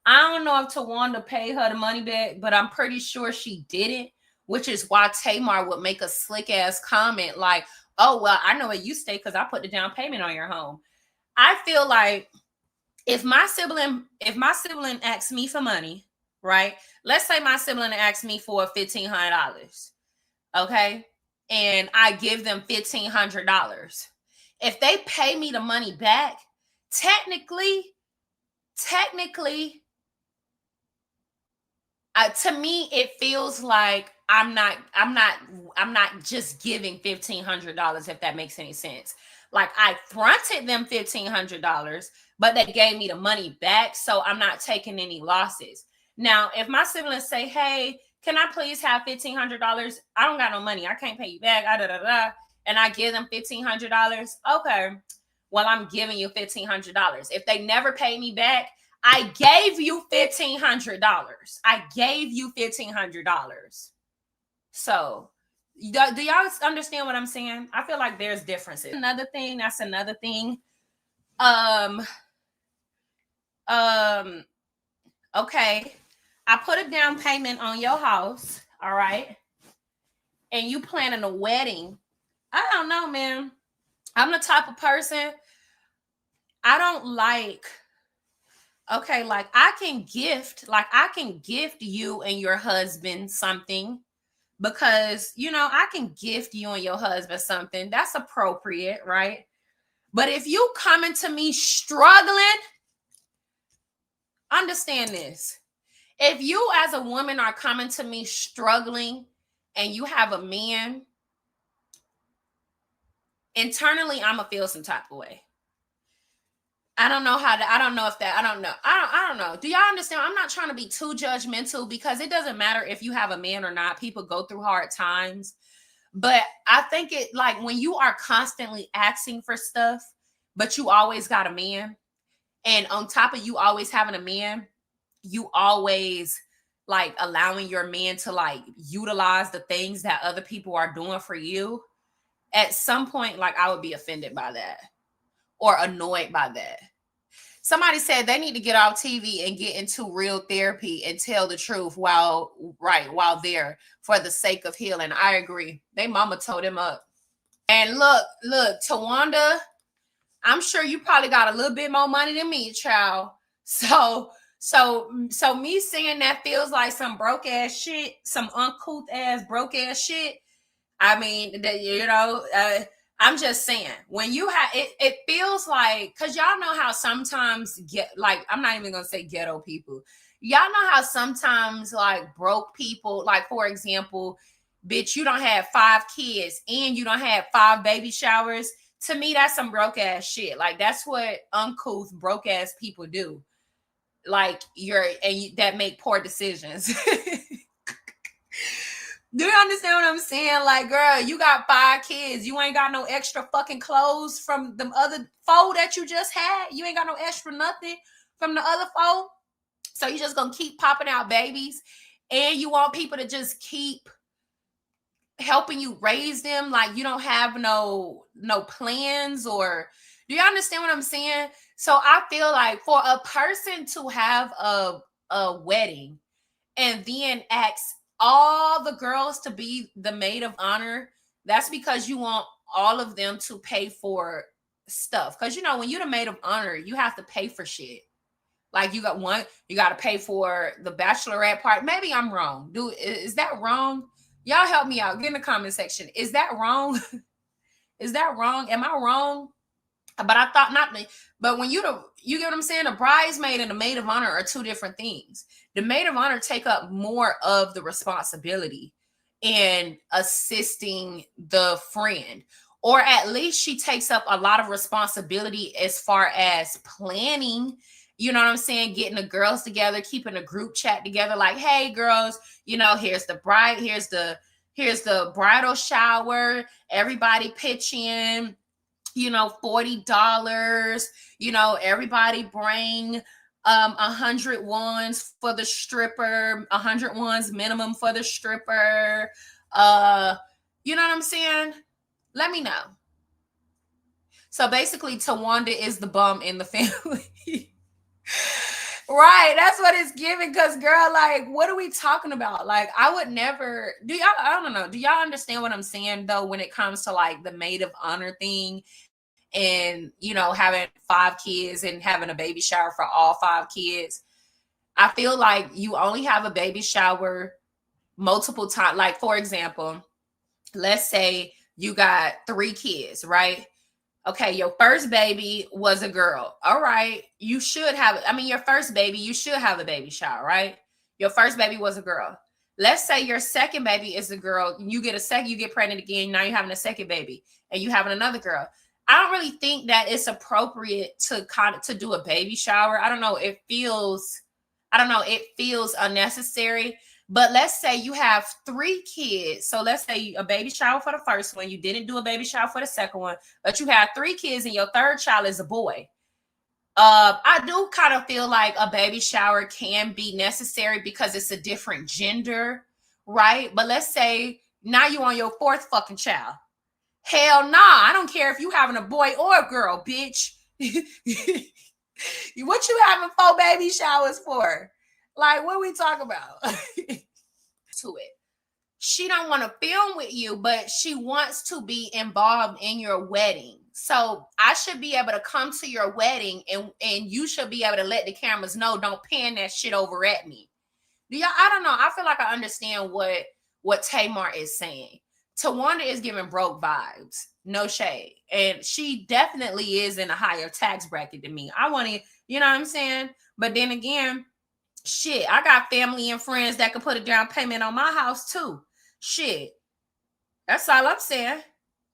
I don't know if Tawanda paid her the money back, but I'm pretty sure she didn't, which is why Tamar would make a slick ass comment like, oh, well, I know where you stay because I put the down payment on your home. I feel like if my sibling asks me for money, right? Let's say my sibling asks me for $1,500, okay? And I give them $1,500. If they pay me the money back, technically, to me, it feels like I'm not just giving $1,500, if that makes any sense. Like I fronted them $1,500, but they gave me the money back, so I'm not taking any losses. Now, if my siblings say, hey, can I please have $1,500? I don't got no money. I can't pay you back. And I give them $1,500. Okay, well, I'm giving you $1,500. If they never pay me back, I gave you $1,500. I gave you $1,500. So, do y'all understand what I'm saying? I feel like there's differences. That's another thing. Okay. I put a down payment on your house, all right? And you planning a wedding. I don't know, man. I'm the type of person, I don't like, okay, like I can gift you and your husband something because, you know, I can gift you and your husband something. That's appropriate, right? But if you coming to me struggling, understand this. If you as a woman are coming to me struggling and you have a man, internally, I'm going to feel some type of way. I don't know. Do y'all understand? I'm not trying to be too judgmental because it doesn't matter if you have a man or not. People go through hard times. But I think it like when you are constantly asking for stuff, but you always got a man, and on top of you always having a man, you always like allowing your man to like utilize the things that other people are doing for you. At some point, like I would be offended by that or annoyed by that. Somebody said they need to get off TV and get into real therapy and tell the truth while there for the sake of healing. I agree. They mama told him up. And look, Tawanda, I'm sure you probably got a little bit more money than me, child. So me saying that feels like some broke ass shit, some uncouth ass broke ass shit. I mean, you know, I'm just saying when you have it feels like, because y'all know how sometimes I'm not even gonna say ghetto people. Y'all know how sometimes like broke people, like for example, bitch, you don't have 5 kids and you don't have 5 baby showers. To me, that's some broke ass shit. Like that's what uncouth broke ass people do. Like that make poor decisions. Do you understand what I'm saying? Like, girl, you got 5 kids. You ain't got no extra fucking clothes from the other 4 that you just had. You ain't got no extra nothing from the other 4. So you just gonna keep popping out babies. And you want people to just keep helping you raise them. Like you don't have no plans or do you understand what I'm saying? So I feel like for a person to have a wedding and then ask all the girls to be the maid of honor, that's because you want all of them to pay for stuff. Because, you know, when you're the maid of honor, you have to pay for shit. Like you got to pay for the bachelorette part. Maybe I'm wrong. Is that wrong? Y'all help me out. Get in the comment section. Is that wrong? Is that wrong? Am I wrong? But I thought not. But when you get what I'm saying? A bridesmaid and a maid of honor are 2 different things. The maid of honor take up more of the responsibility in assisting the friend, or at least she takes up a lot of responsibility as far as planning. You know what I'm saying? Getting the girls together, keeping a group chat together. Like, hey, girls, you know, here's the bride, here's the bridal shower. Everybody pitch in. You know, $40, you know, everybody bring 100 ones for the stripper, 100 ones minimum for the stripper. You know what I'm saying? Let me know. So basically, Tawanda is the bum in the family. Right, that's what it's giving. Because, girl, like, what are we talking about? Like, I would never I don't know. Do y'all understand what I'm saying, though, when it comes to like the maid of honor thing and, you know, having 5 kids and having a baby shower for all 5 kids? I feel like you only have a baby shower multiple times. Like, for example, let's say you got 3 kids, right? Okay, your first baby was a girl. All right, you should have, your first baby, you should have a baby shower, right? Your first baby was a girl. Let's say your second baby is a girl. You get pregnant again. Now you're having a second baby and you having another girl. I don't really think that it's appropriate to do a baby shower. I don't know. It feels unnecessary. But let's say you have 3 kids. So let's say a baby shower for the first one. You didn't do a baby shower for the second one, but you have 3 kids and your third child is a boy. I do kind of feel like a baby shower can be necessary because it's a different gender, right? But let's say now you on your 4th fucking child. Hell nah, I don't care if you having a boy or a girl, bitch. What you having 4 baby showers for? Like, what we talk about? To it. She don't want to film with you, but she wants to be involved in your wedding. So I should be able to come to your wedding and you should be able to let the cameras know, don't pan that shit over at me. I don't know. I feel like I understand what Tamar is saying. Tawanda is giving broke vibes. No shade. And she definitely is in a higher tax bracket than me. I want to, you know what I'm saying? But then again, shit, I got family and friends that could put a down payment on my house too. Shit. That's all I'm saying.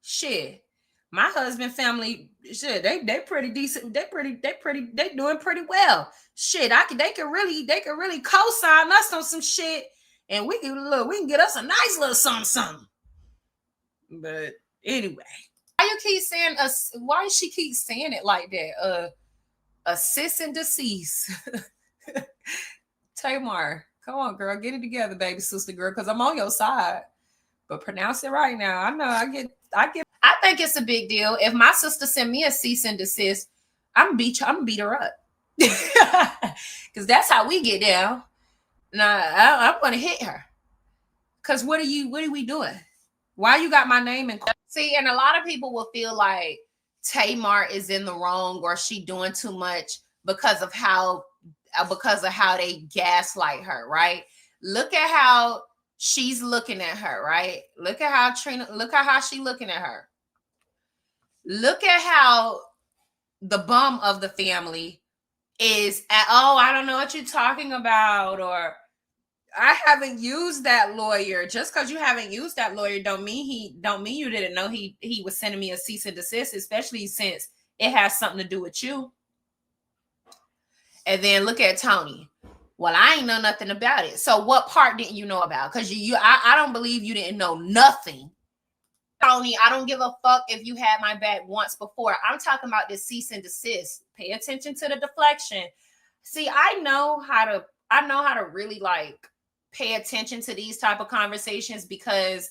Shit. My husband family, shit, they pretty decent. They doing pretty well. Shit, they could really co-sign us on some shit. And we can get us a nice little something. But anyway. Why does she keep saying it like that? A sis and deceased. Tamar, come on, girl, get it together, baby sister girl, because I'm on your side. But pronounce it right now. I know I think it's a big deal. If my sister send me a cease and desist, I'm gonna beat her up. Because that's how we get down. Nah, I'm gonna hit her. Because what are we doing? Why you got my name in? See, and a lot of people will feel like Tamar is in the wrong or she doing too much because of how they gaslight her, right? Look at how she's looking at her, right? Look at how she's looking at her. Look at how the bum of the family is I don't know what you're talking about, or I haven't used that lawyer. Just because you haven't used that lawyer don't mean you didn't know he was sending me a cease and desist, especially since it has something to do with you. And then look at Tony. Well, I ain't know nothing about it. So what part didn't you know about? Because I don't believe you didn't know nothing. Tony, I don't give a fuck if you had my back once before. I'm talking about this cease and desist. Pay attention to the deflection. See, I know how to really like pay attention to these type of conversations, because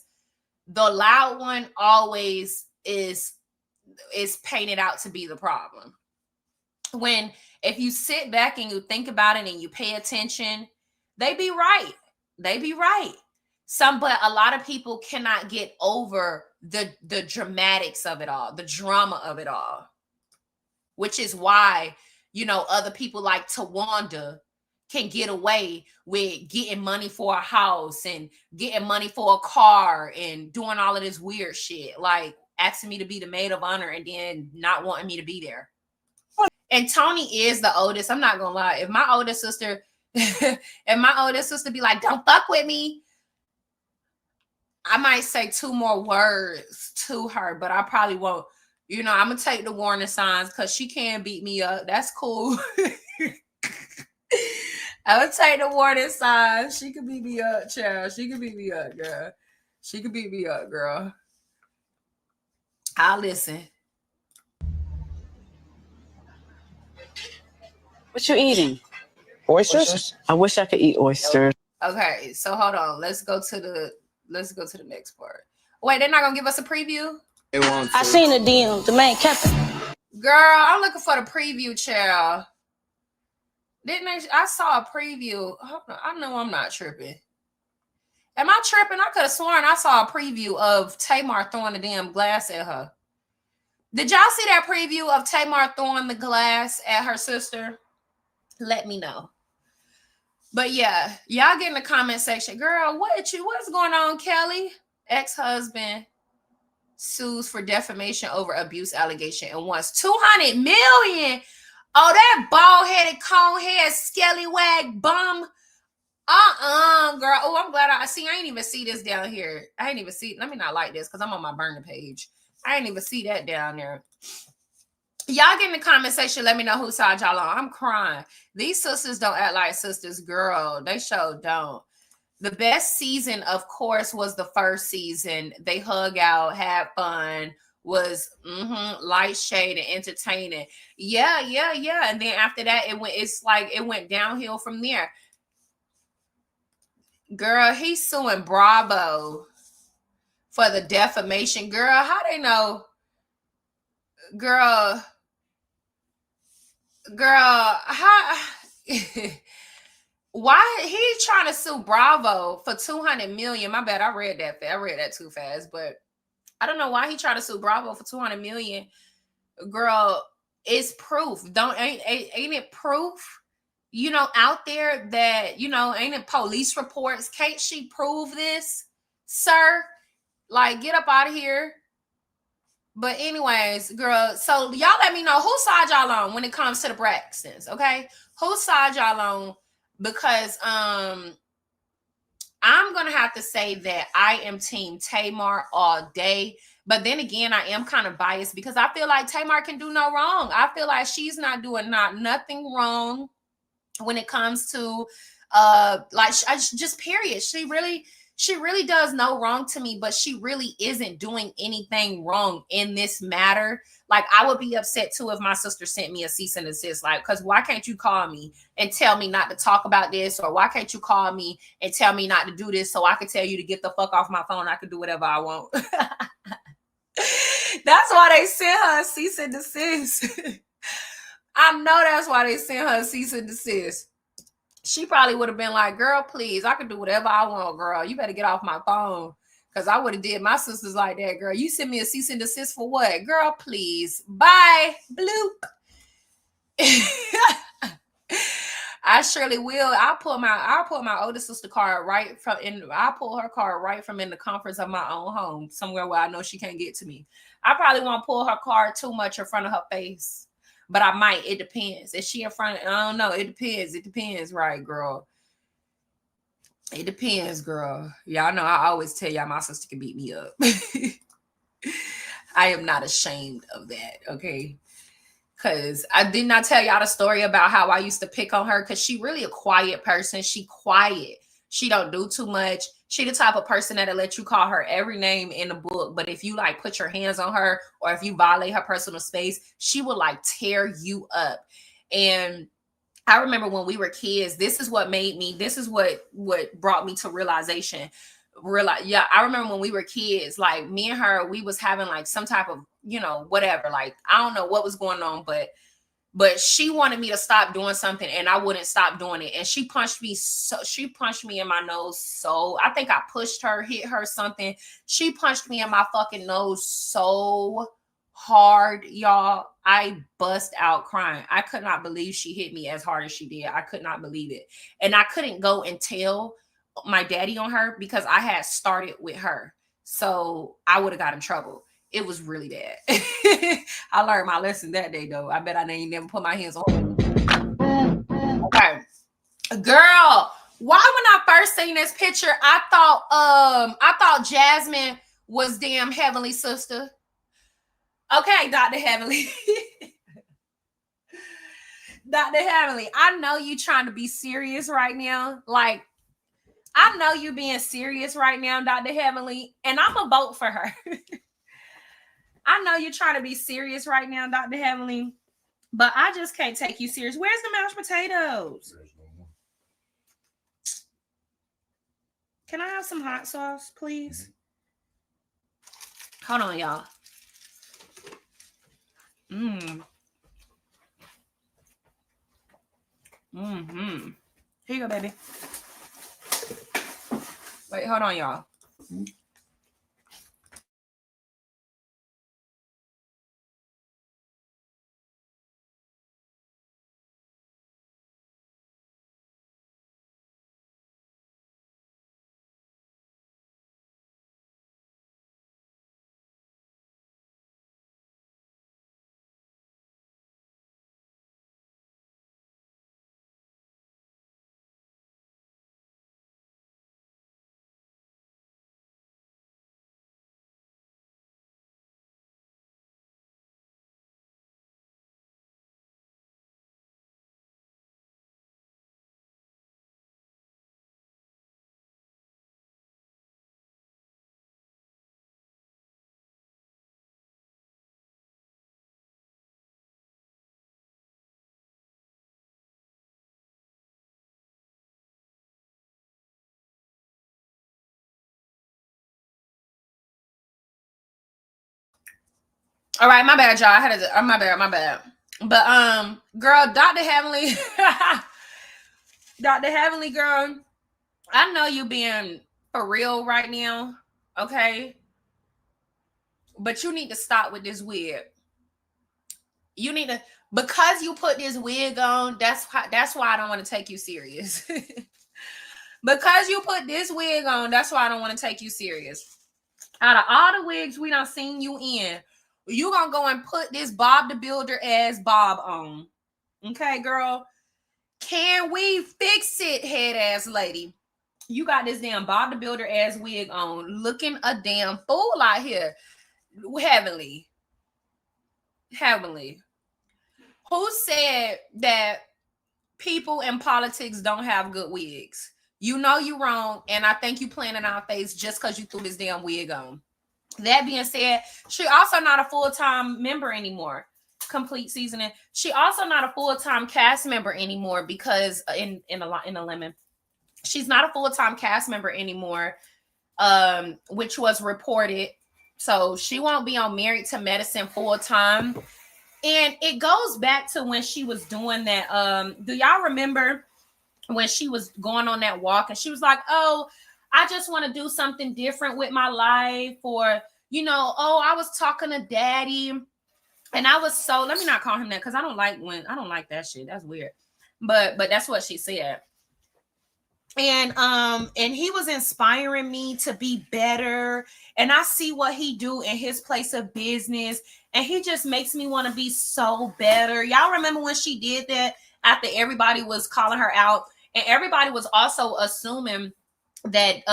the loud one always is painted out to be the problem. If you sit back and you think about it and you pay attention, they be right. But a lot of people cannot get over the dramatics of it all, the drama of it all, which is why, other people like Tawanda can get away with getting money for a house and getting money for a car and doing all of this weird shit, like asking me to be the maid of honor and then not wanting me to be there. And Tony is the oldest. I'm not gonna lie. If my older sister be like, "Don't fuck with me," I might say 2 more words to her, but I probably won't. I'm gonna take the warning signs because she can beat me up. That's cool. I would take the warning signs. She could beat me up, child. She could beat me up, girl. She could beat me up, girl. I'll listen. What you eating? Oysters? I wish I could eat oysters. Okay, so hold on. Let's go to the next part. Wait, they're not gonna give us a preview? I seen the DM, the man Captain. Girl, I'm looking for the preview, child. I saw a preview. Hold on, I know I'm not tripping. Am I tripping? I could have sworn I saw a preview of Tamar throwing the damn glass at her. Did y'all see that preview of Tamar throwing the glass at her sister? Let me know. But yeah, y'all get in the comment section. Girl, what's going on, Kelly? Ex-husband sues for defamation over abuse allegation and wants $200 million. Oh, that bald-headed, cone-head, scallywag bum. Girl. Oh, I'm glad I ain't even see this down here. I ain't even see. Let me not like this because I'm on my burner page. I ain't even see that down there. Y'all get in the comment section. Let me know whose side y'all on. I'm crying. These sisters don't act like sisters, girl. They sure don't. The best season, of course, was the first season. They hug out, had fun, was light shade and entertaining. Yeah. And then after that, it went downhill from there. Girl, he's suing Bravo for the defamation. Girl, how they know? Girl, how? Why he trying to sue Bravo for $200 million? My bad, I read that too fast, but I don't know why he trying to sue Bravo for $200 million. Girl, it's proof. Ain't it proof? Out there that, ain't it police reports? Can't she prove this, sir? Like, get up out of here. But anyways, girl, so y'all let me know whose side y'all on when it comes to the Braxtons, okay? Whose side y'all on? Because I'm going to have to say that I am team Tamar all day. But then again, I am kind of biased because I feel like Tamar can do no wrong. I feel like she's not doing nothing wrong when it comes to period. She really does no wrong to me, but she really isn't doing anything wrong in this matter. Like, I would be upset too if my sister sent me a cease and desist, like, because why can't you call me and tell me not to talk about this? Or why can't you call me and tell me not to do this so I can tell you to get the fuck off my phone? I can do whatever I want. That's why they sent her a cease and desist. I know that's why they sent her a cease and desist. She probably would have been like, girl, please, I can do whatever I want, girl. You better get off my phone. Because I would have did my sisters like that, girl. You send me a cease and desist for what? Girl, please. Bye. Bloop. I surely will. I'll pull my older sister card I'll pull her card right from in the comforts of my own home, somewhere where I know she can't get to me. I probably won't pull her card too much in front of her face. But I might. It depends. Is she in front of, I don't know. It depends. It depends, right, girl? It depends, girl. Y'all know I always tell y'all my sister can beat me up. I am not ashamed of that, okay? Because I did not tell y'all the story about how I used to pick on her because she really a quiet person. She quiet. She don't do too much. She the type of person that'll let you call her every name in the book. But if you like put your hands on her or if you violate her personal space, she will like tear you up. And I remember when we were kids, this is what brought me to realization. I remember when we were kids, like me and her, we was having like some type of, whatever. Like, I don't know what was going on, but she wanted me to stop doing something and I wouldn't stop doing it. And she punched me in my nose. So I think I pushed her, hit her something. She punched me in my fucking nose so hard, y'all. I bust out crying. I could not believe she hit me as hard as she did. I could not believe it. And I couldn't go and tell my daddy on her because I had started with her. So I would have got in trouble. It was really bad. I learned my lesson that day, though. I bet I ain't never put my hands on her. Okay. Girl, why when I first seen this picture, I thought Jasmine was damn Heavenly sister. Okay, Dr. Heavenly. Dr. Heavenly, I know you trying to be serious right now. Like, I know you being serious right now, Dr. Heavenly, and I'm going to vote for her. I know you're trying to be serious right now, Dr. Heavenly, but I just can't take you serious. Where's the mashed potatoes? Can I have some hot sauce, please? Hold on, y'all. Mm-hmm. Here you go, baby. Wait, hold on, y'all. All right, my bad, y'all. I had to. My bad. But girl, Dr. Heavenly, Dr. Heavenly, girl, I know you being for real right now, okay? But you need to stop with this wig. You need to, because you put this wig on. That's why I don't want to take you serious. Because you put this wig on, that's why I don't want to take you serious. Out of all the wigs we done seen you in, you gonna go and put this Bob the Builder ass bob on. Okay, girl? Can we fix it, head ass lady? You got this damn Bob the Builder ass wig on, looking a damn fool out here. Heavenly. Who said that people in politics don't have good wigs? You know you wrong, and I think you playing in our face just because you threw this damn wig on. That being said, she also not a full-time member anymore. Complete seasoning. She also not a full-time cast member anymore because in a lemon, she's not a full-time cast member anymore, which was reported. So she won't be on Married to Medicine full-time. And it goes back to when she was doing that. Do y'all remember when she was going on that walk and she was like, oh, I just want to do something different with my life, or, you know, oh, I was talking to daddy and I was so, let me not call him that because I don't like that shit. That's weird. But that's what she said. And he was inspiring me to be better. And I see what he do in his place of business. And he just makes me want to be so better. Y'all remember when she did that after everybody was calling her out? And everybody was also assuming that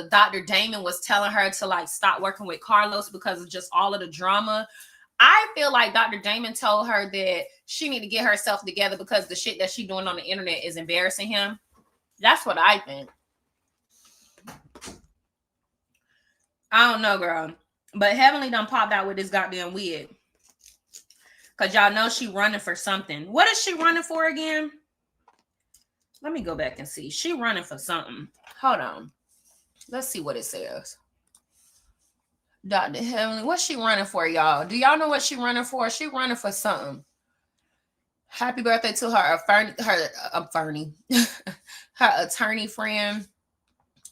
Dr. Damon was telling her to like stop working with Carlos because of just all of the drama. I feel like Dr. Damon told her that she need to get herself together because the shit that she doing on the internet is embarrassing him. That's what I think. I don't know, girl. But Heavenly done popped out with this goddamn wig. Because y'all know she running for something. What is she running for again? Let me go back and see. She running for something. Hold on. Let's see what it says. Dr. Heavenly. What's she running for, y'all? Do y'all know what she running for? She running for something. Happy birthday to her her attorney friend.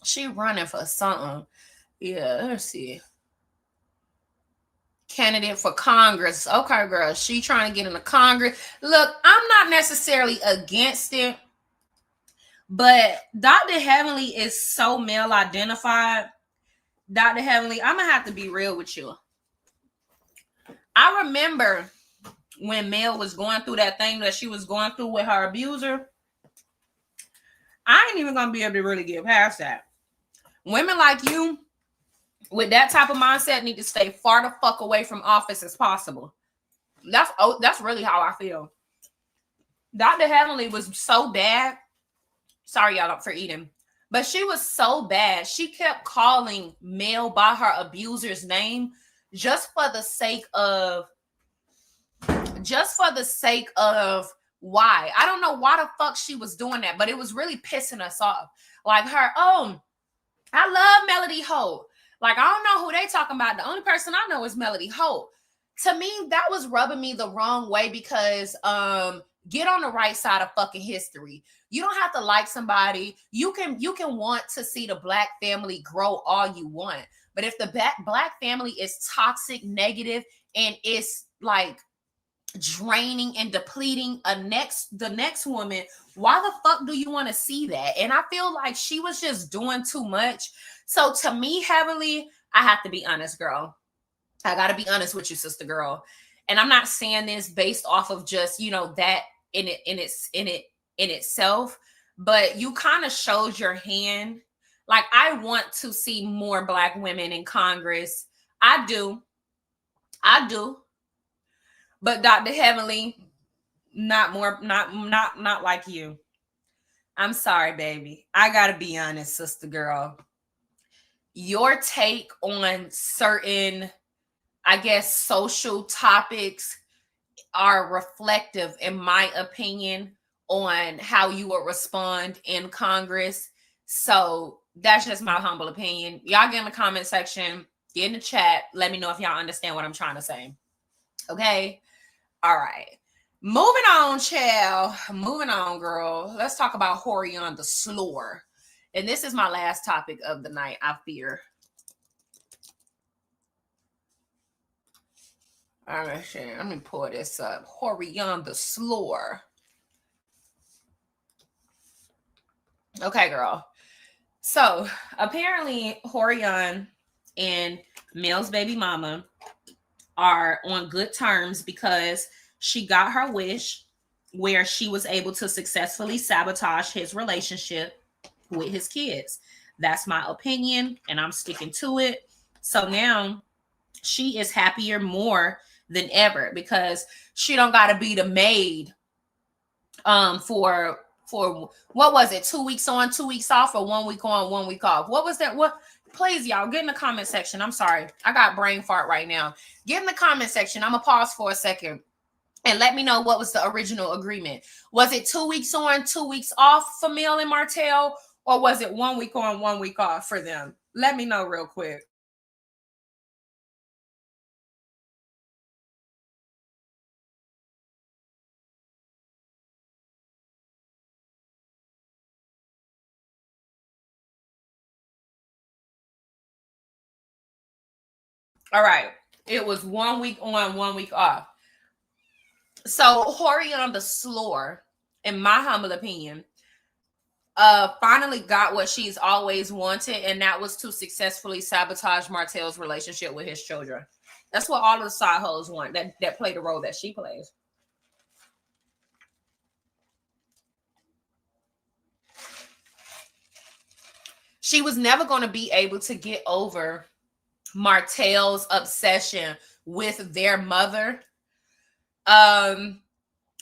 She running for something. Yeah, let's see. Candidate for Congress. Okay, girl. She trying to get into Congress. Look, I'm not necessarily against it, but Dr. Heavenly is so male identified. Dr. Heavenly, I'm gonna have to be real with you. I remember when Mel was going through that thing that she was going through with her abuser. I ain't even gonna be able to really get past that. Women like you with that type of mindset need to stay far the fuck away from office as possible. That's really how I feel. Dr. Heavenly was so bad. Sorry, y'all, for eating. But she was so bad. She kept calling Mel by her abuser's name just for the sake of why. I don't know why the fuck she was doing that, but it was really pissing us off. Like her, I love Melody Holt. Like, I don't know who they talking about. The only person I know is Melody Holt. To me, that was rubbing me the wrong way because get on the right side of fucking history. You don't have to like somebody. You can want to see the Black family grow all you want. But if the Black family is toxic, negative, and it's like draining and depleting the next woman, why the fuck do you want to see that? And I feel like she was just doing too much. So to me, Heavenly, I have to be honest, girl. I gotta be honest with you, sister girl. And I'm not saying this based off of just, you know, that in itself, but you kind of showed your hand. Like, I want to see more Black women in Congress. I do. But Dr. Heavenly, not like you. I'm sorry, baby. I gotta be honest, sister girl. Your take on certain, I guess, social topics are reflective, in my opinion, on how you will respond in Congress. So that's just my humble opinion. Y'all get in the comment section, get in the chat. Let me know if y'all understand what I'm trying to say. Okay? All right. Moving on, child. Moving on, girl. Let's talk about Horion the Slore. And this is my last topic of the night, I fear. All right, let me pull this up. Horion the Slore. Okay, girl. So apparently Horion and Mel's baby mama are on good terms because she got her wish where she was able to successfully sabotage his relationship with his kids. That's my opinion, and I'm sticking to it. So now she is happier more than ever because she don't got to be the maid for what was it, 2 weeks on, 2 weeks off, or 1 week on, 1 week off? What was that? What? Please, y'all, get in the comment section. I'm sorry, I got brain fart right now. Get in the comment section. I'm gonna pause for a second and let me know what was the original agreement. Was it 2 weeks on, 2 weeks off for Mel and Martell, or was it 1 week on, 1 week off for them? Let me know real quick. All right. It was 1 week on, 1 week off. So Horion the Slore, in my humble opinion, finally got what she's always wanted, and that was to successfully sabotage Martell's relationship with his children. That's what all of the side hoes want, that play the role that she plays. She was never going to be able to get over Martell's obsession with their mother,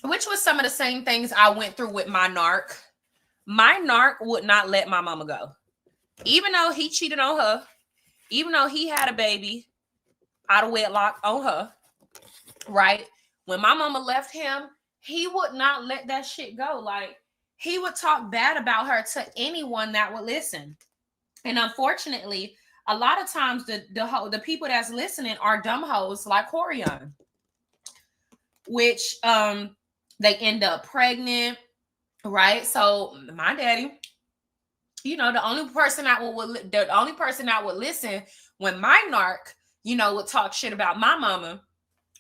which was some of the same things I went through with my narc. My narc would not let my mama go, even though he cheated on her, even though he had a baby out of wedlock on her, right? When my mama left him, he would not let that shit go. Like, he would talk bad about her to anyone that would listen. And unfortunately, a lot of times the people that's listening are dumb hoes like Horion, which they end up pregnant, right? So my daddy, you know, the only person that would listen when my narc, you know, would talk shit about my mama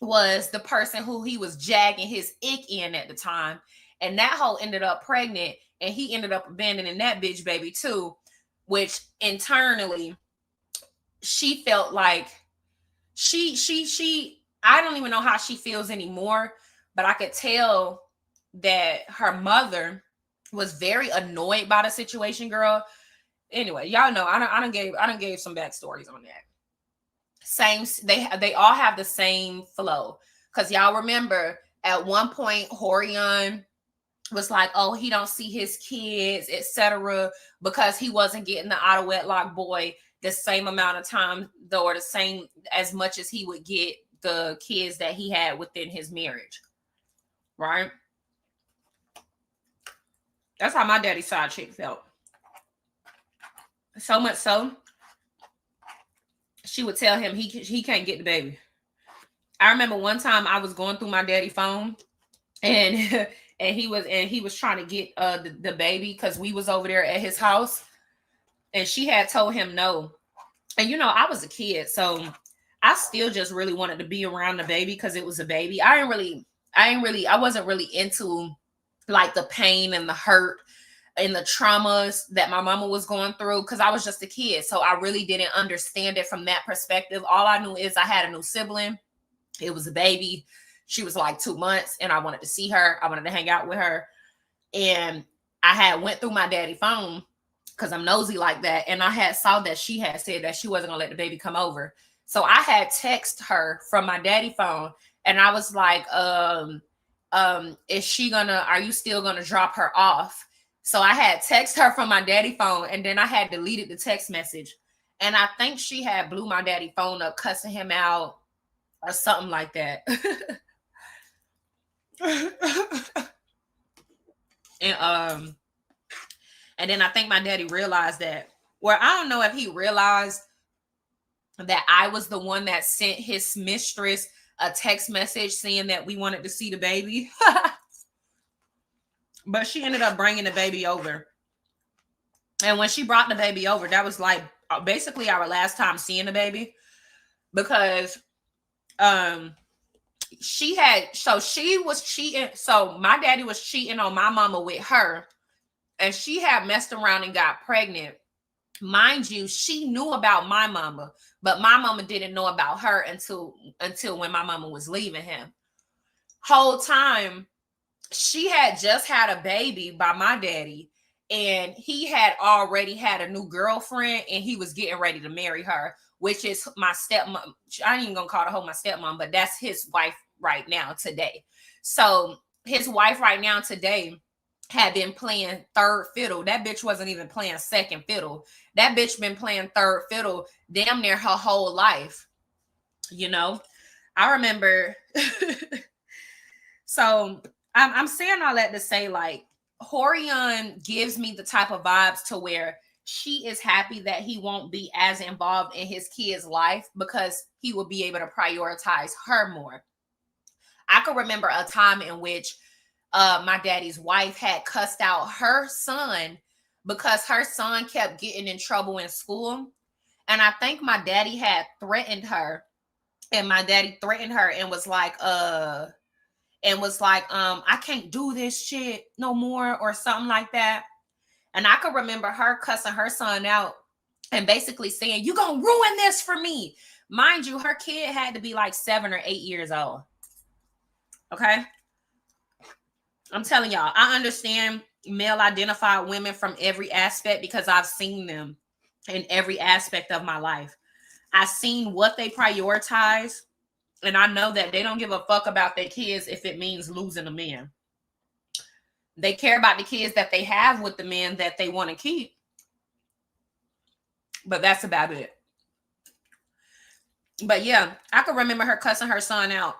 was the person who he was jagging his ick in at the time, and that hoe ended up pregnant, and he ended up abandoning that bitch baby too, which internally she felt like she I don't even know how she feels anymore, but I could tell that her mother was very annoyed by the situation, girl. Anyway, y'all know I done gave some backstories on that. Same, they all have the same flow, because y'all remember at one point Horion was like, oh, he don't see his kids, etc., because he wasn't getting the out of wedlock boy the same amount of time, though, or the same as much as he would get the kids that he had within his marriage, right? That's how my daddy's side chick felt. So much so, she would tell him he can't get the baby. I remember one time I was going through my daddy phone, and and he was trying to get the baby because we was over there at his house, and she had told him no. And you know, I was a kid, so I still just really wanted to be around the baby because it was a baby. I wasn't really into like the pain and the hurt and the traumas that my mama was going through because I was just a kid. So I really didn't understand it from that perspective. All I knew is I had a new sibling. It was a baby. She was like 2 months and I wanted to see her. I wanted to hang out with her. And I had went through my daddy phone because I'm nosy like that. And I had saw that she had said that she wasn't gonna let the baby come over. So I had texted her from my daddy phone and I was like, are you still gonna drop her off? So I had texted her from my daddy phone and then I had deleted the text message. And I think she had blew my daddy phone up, cussing him out or something like that. And then I think my daddy realized that, well, I don't know if he realized that I was the one that sent his mistress a text message saying that we wanted to see the baby. But she ended up bringing the baby over. And when she brought the baby over, that was like basically our last time seeing the baby, because she was cheating. So my daddy was cheating on my mama with her, and she had messed around and got pregnant. Mind you, she knew about my mama, but my mama didn't know about her until when my mama was leaving him. Whole time, she had just had a baby by my daddy, and he had already had a new girlfriend, and he was getting ready to marry her, which is my stepmom. I ain't even gonna call her my stepmom, but that's his wife right now today. So his wife right now today had been playing third fiddle. That bitch wasn't even playing second fiddle. That bitch been playing third fiddle damn near her whole life. You know, I remember. So I'm saying all that to say, like, Horian gives me the type of vibes to where she is happy that he won't be as involved in his kid's life because he will be able to prioritize her more. I can remember a time in which my daddy's wife had cussed out her son because her son kept getting in trouble in school. And I think my daddy had threatened her, and my daddy threatened her and was like, I can't do this shit no more or something like that. And I can remember her cussing her son out and basically saying, "You gonna ruin this for me." Mind you, her kid had to be like 7 or 8 years old. Okay. I'm telling y'all, I understand male identified women from every aspect because I've seen them in every aspect of my life. I've seen what they prioritize, and I know that they don't give a fuck about their kids if it means losing a man. They care about the kids that they have with the men that they want to keep. But that's about it. But yeah, I can remember her cussing her son out.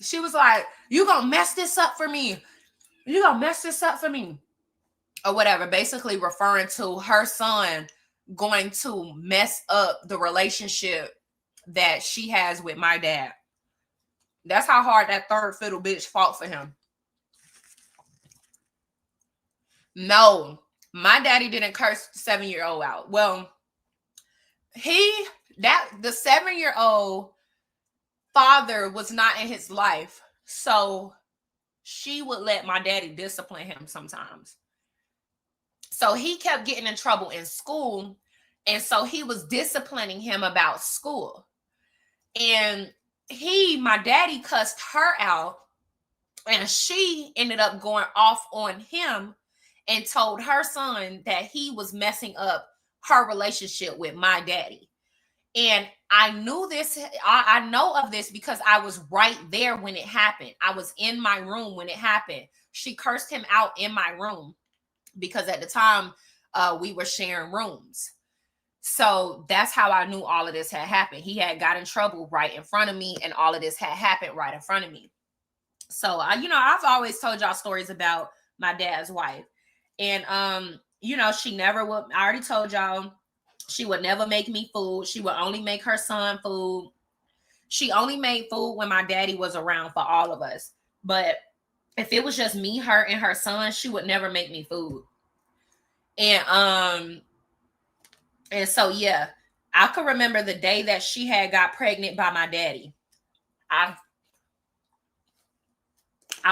She was like, "You gonna mess this up for me. You gonna mess this up for me." Or whatever, basically referring to her son going to mess up the relationship that she has with my dad. That's how hard that third fiddle bitch fought for him. No, my daddy didn't curse the 7-year-old out. Well, the 7-year-old father was not in his life, so she would let my daddy discipline him sometimes. So he kept getting in trouble in school, and so he was disciplining him about school. And my daddy cussed her out, and she ended up going off on him and told her son that he was messing up her relationship with my daddy. And I knew this. I know of this because I was right there when it happened. I was in my room when it happened. She cursed him out in my room because at the time we were sharing rooms. So that's how I knew all of this had happened. He had got in trouble right in front of me, and all of this had happened right in front of me. So I've always told y'all stories about my dad's wife. And you know, she never would. I already told y'all, she would never make me food. She would only make her son food. She only made food when my daddy was around for all of us. But if it was just me, her, and her son, she would never make me food. And so yeah, I could remember the day that she had got pregnant by my daddy. I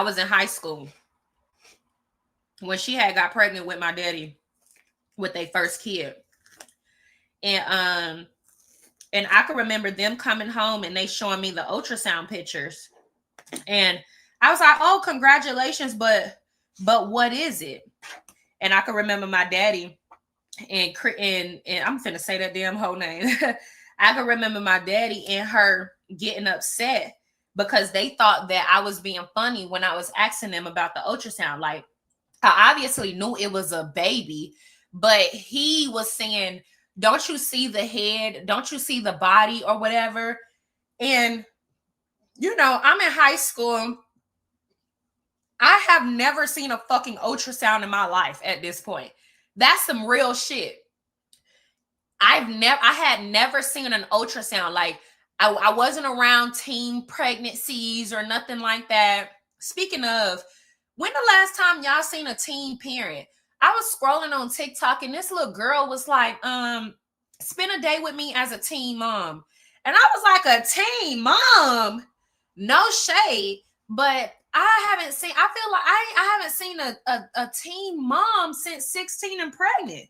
was in high school when she had got pregnant with my daddy with their first kid. And I can remember them coming home and they showing me the ultrasound pictures. And I was like, oh, congratulations, but what is it? And I can remember my daddy and I'm finna say that damn whole name. I can remember my daddy and her getting upset because they thought that I was being funny when I was asking them about the ultrasound. Like, I obviously knew it was a baby, but he was saying, don't you see the head? Don't you see the body or whatever? And, you know, I'm in high school. I have never seen a fucking ultrasound in my life at this point. That's some real shit. I had never seen an ultrasound. Like, I wasn't around teen pregnancies or nothing like that. Speaking of, when the last time y'all seen a teen parent? I was scrolling on TikTok and this little girl was like, spend a day with me as a teen mom. And I was like, a teen mom? No shade, but I haven't seen, I feel like I haven't seen a teen mom since 16 and pregnant.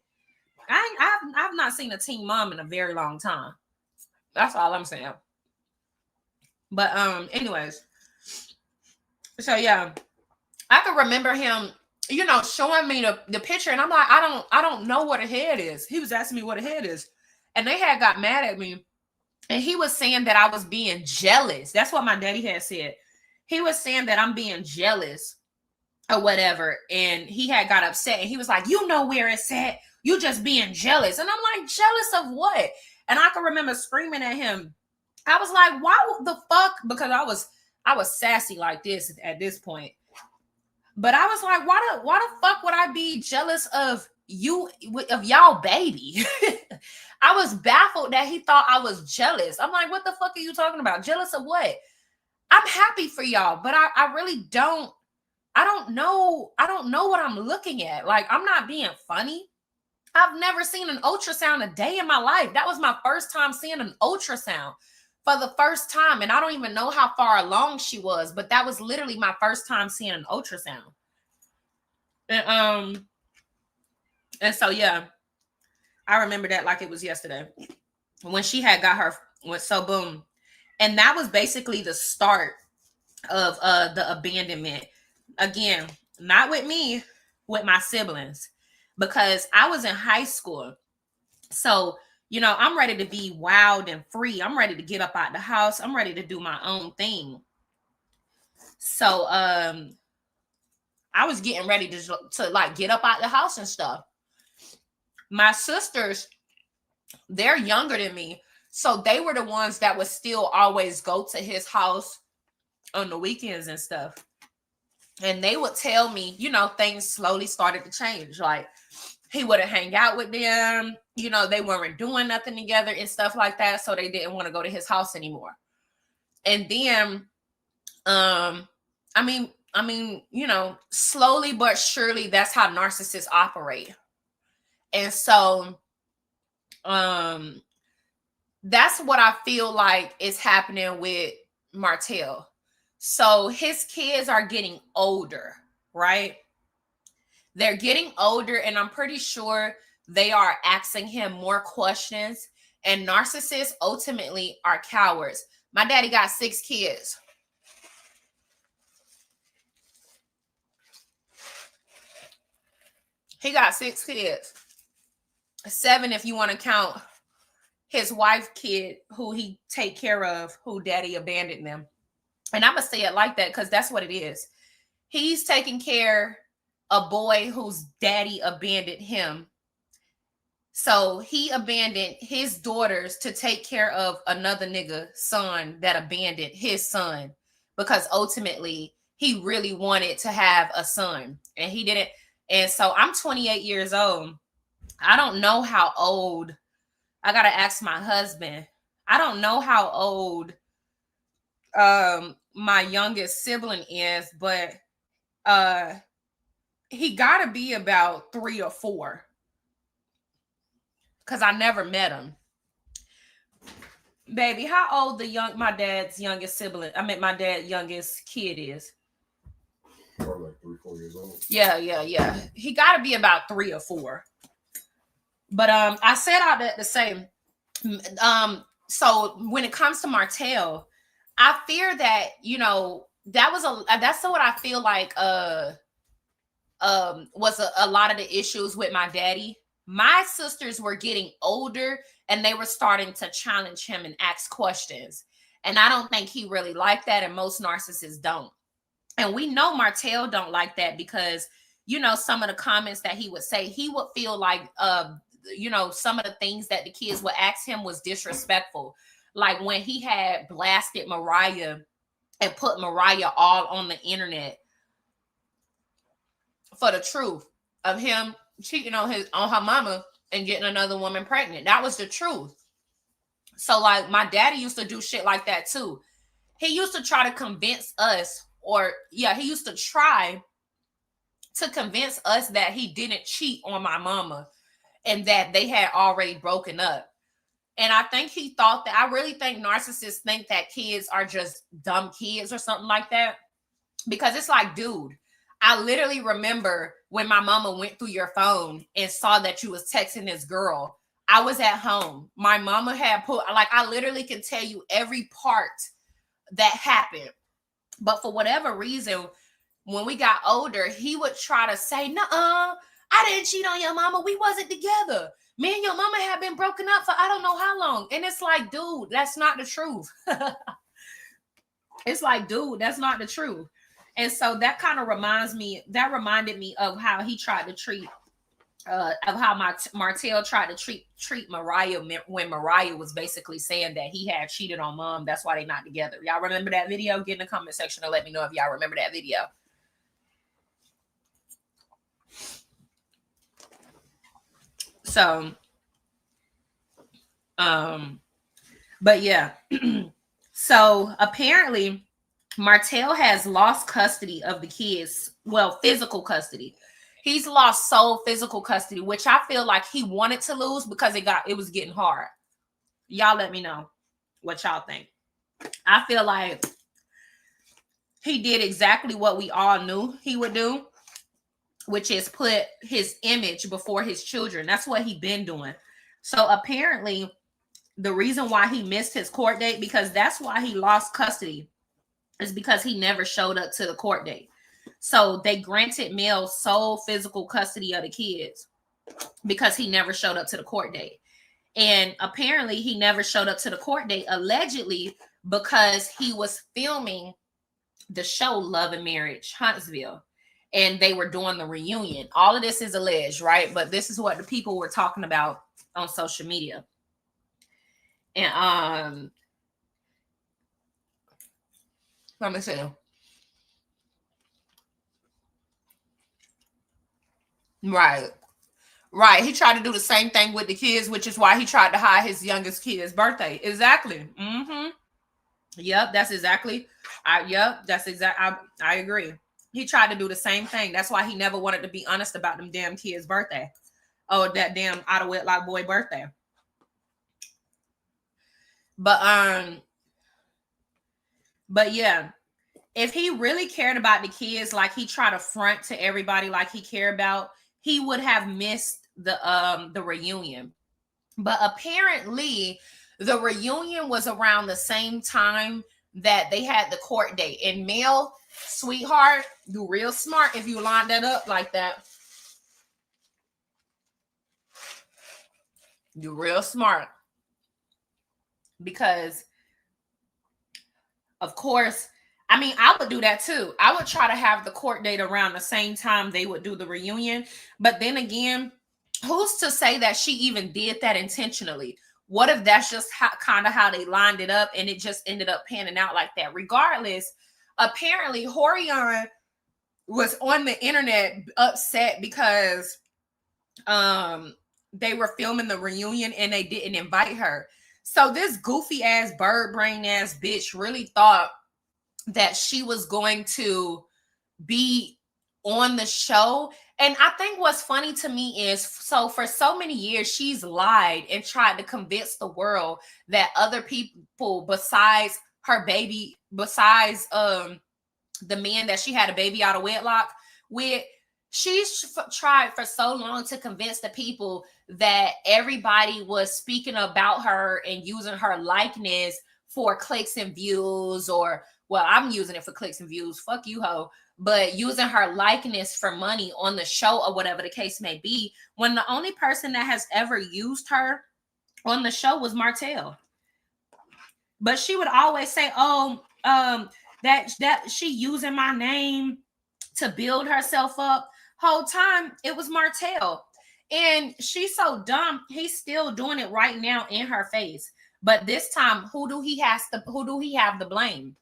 I've not seen a teen mom in a very long time. That's all I'm saying. But anyways, so yeah, I can remember him, you know, showing me the picture, and I'm like, I don't know what a head is. He was asking me what a head is, and they had got mad at me, and he was saying that I was being jealous. That's what my daddy had said. He was saying that I'm being jealous or whatever, and he had got upset, and he was like, you know where it's at. You just being jealous. And I'm like, jealous of what? And I can remember screaming at him. I was like, why the fuck? Because I was sassy like this at this point. But I was like, why the fuck would I be jealous of you, of y'all baby? I was baffled that he thought I was jealous. I'm like, what the fuck are you talking about? Jealous of what? I'm happy for y'all, but I really don't. I don't know what I'm looking at. Like, I'm not being funny. I've never seen an ultrasound a day in my life. That was my first time seeing an ultrasound for the first time. And I don't even know how far along she was, but that was literally my first time seeing an ultrasound. And so, yeah, I remember that like it was yesterday when she had got her, so boom. And that was basically the start of the abandonment. Again, not with me, with my siblings. Because I was in high school. So, you know, I'm ready to be wild and free. I'm ready to get up out the house. I'm ready to do my own thing. So, I was getting ready to like get up out the house and stuff. My sisters, they're younger than me. So they were the ones that would still always go to his house on the weekends and stuff. And they would tell me, you know, things slowly started to change. Like, he wouldn't hang out with them. You know, they weren't doing nothing together and stuff like that. So they didn't want to go to his house anymore. And then, I mean, you know, slowly but surely, that's how narcissists operate. And so, that's what I feel like is happening with Martell. So his kids are getting older, right? They're getting older, and I'm pretty sure they are asking him more questions. And narcissists ultimately are cowards. My daddy got 6 kids. He got 6 kids. 7 if you want to count his wife kid who he take care of, who daddy abandoned them. And I'm going to say it like that because that's what it is. He's taking care of a boy whose daddy abandoned him. So he abandoned his daughters to take care of another nigga son that abandoned his son because ultimately he really wanted to have a son and he didn't. And so I'm 28 years old. I don't know how old. I got to ask my husband. I don't know how old my youngest sibling is, but he got to be about 3 or 4 because I never met him. Baby, how old my dad's youngest sibling, my dad's youngest kid is? Probably like 3, 4 years old. Yeah. He got to be about 3 or 4. But I said all that to say, so when it comes to Martell, I fear that, that's what I feel like was a lot of the issues with my daddy. My sisters were getting older and they were starting to challenge him and ask questions. And I don't think he really liked that, and most narcissists don't. And we know Martell don't like that because, some of the comments that he would say, he would feel like, some of the things that the kids would ask him was disrespectful. Like when he had blasted Mariah and put Mariah all on the internet for the truth of him cheating on her mama and getting another woman pregnant. That was the truth. So like my daddy used to do shit like that too. He used to try to convince us, he used to try to convince us that he didn't cheat on my mama and that they had already broken up. And I think he thought that, I really think narcissists think that kids are just dumb kids or something like that. Because it's like, dude, I literally remember when my mama went through your phone and saw that you was texting this girl. I was at home. My mama had I literally can tell you every part that happened. But for whatever reason, when we got older, he would try to say, nuh-uh, I didn't cheat on your mama. We wasn't together. Me and your mama have been broken up for I don't know how long. And it's like, dude, that's not the truth. It's like, dude, that's not the truth. And so that kind of reminded me of how he tried to treat, of how Martell tried to treat Mariah when Mariah was basically saying that he had cheated on mom. That's why they not together. Y'all remember that video? Get in the comment section and let me know if y'all remember that video. So, but yeah. So apparently Martell has lost custody of the kids. Well, physical custody. He's lost sole physical custody, which I feel like he wanted to lose because it was getting hard. Y'all let me know what y'all think. I feel like he did exactly what we all knew he would do, which is put his image before his children. That's what he's been doing. So apparently the reason why he missed his court date, because that's why he lost custody, is because he never showed up to the court date. So they granted Mel sole physical custody of the kids because he never showed up to the court date. And apparently he never showed up to the court date, allegedly, because he was filming the show Love and Marriage Huntsville. And they were doing the reunion. All of this is alleged, right? But this is what the people were talking about on social media. And let me see. Right. He tried to do the same thing with the kids, which is why he tried to hide his youngest kid's birthday. Exactly. Yep, that's exactly. I agree. He tried to do the same thing. That's why he never wanted to be honest about them damn kids' birthday. Oh, that damn out of wedlock boy birthday. But yeah, if he really cared about the kids, like he tried to front to everybody like he cared about, he would have missed the reunion. But apparently the reunion was around the same time that they had the court date. And Mel, sweetheart, you real smart if you line that up like that. You're real smart. Because, of course, I mean, I would do that too. I would try to have the court date around the same time they would do the reunion. But then again, who's to say that she even did that intentionally? What if that's just kind of how they lined it up and it just ended up panning out like that? Regardless, apparently Horion was on the internet upset because they were filming the reunion and they didn't invite her. So this goofy ass bird brain ass bitch really thought that she was going to be on the show. And I think what's funny to me is, so for so many years, she's lied and tried to convince the world that other people besides her baby, besides the man that she had a baby out of wedlock with, she's tried for so long to convince the people that everybody was speaking about her and using her likeness for clicks and views, or, well, I'm using it for clicks and views. Fuck you, ho. But using her likeness for money on the show or whatever the case may be, when the only person that has ever used her on the show was Martell. But she would always say, oh, that she using my name to build herself up. Whole time it was Martell. And she's so dumb, he's still doing it right now in her face. But this time, who do he have the blame?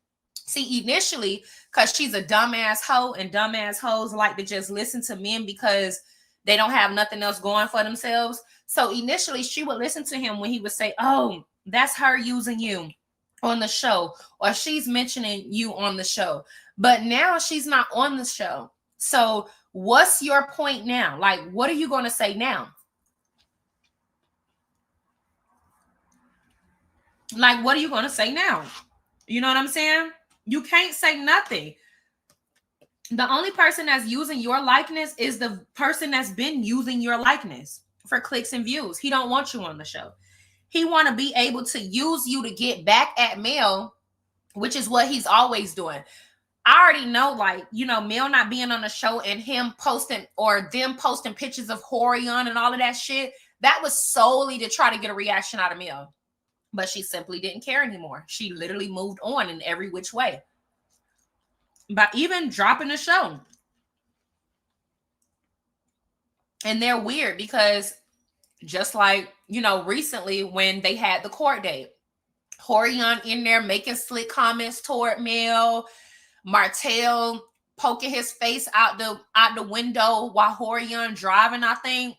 See, initially, because she's a dumbass hoe, and dumbass hoes like to just listen to men because they don't have nothing else going for themselves. So initially, she would listen to him when he would say, oh, that's her using you on the show, or she's mentioning you on the show. But now she's not on the show. So what's your point now? Like, what are you going to say now? Like, what are you going to say now? You know what I'm saying? You can't say nothing. The only person that's using your likeness is the person that's been using your likeness for clicks and views. He don't want you on the show. He want to be able to use you to get back at Mel, which is what he's always doing. I already know, like, you know, Mel not being on the show and him posting, or them posting pictures of Horion and all of that shit, that was solely to try to get a reaction out of Mel. But she simply didn't care anymore. She literally moved on in every which way. By even dropping the show. And they're weird because just like, you know, recently when they had the court date, Horion in there making slick comments toward Mel, Martell poking his face out the window while Horion driving, I think,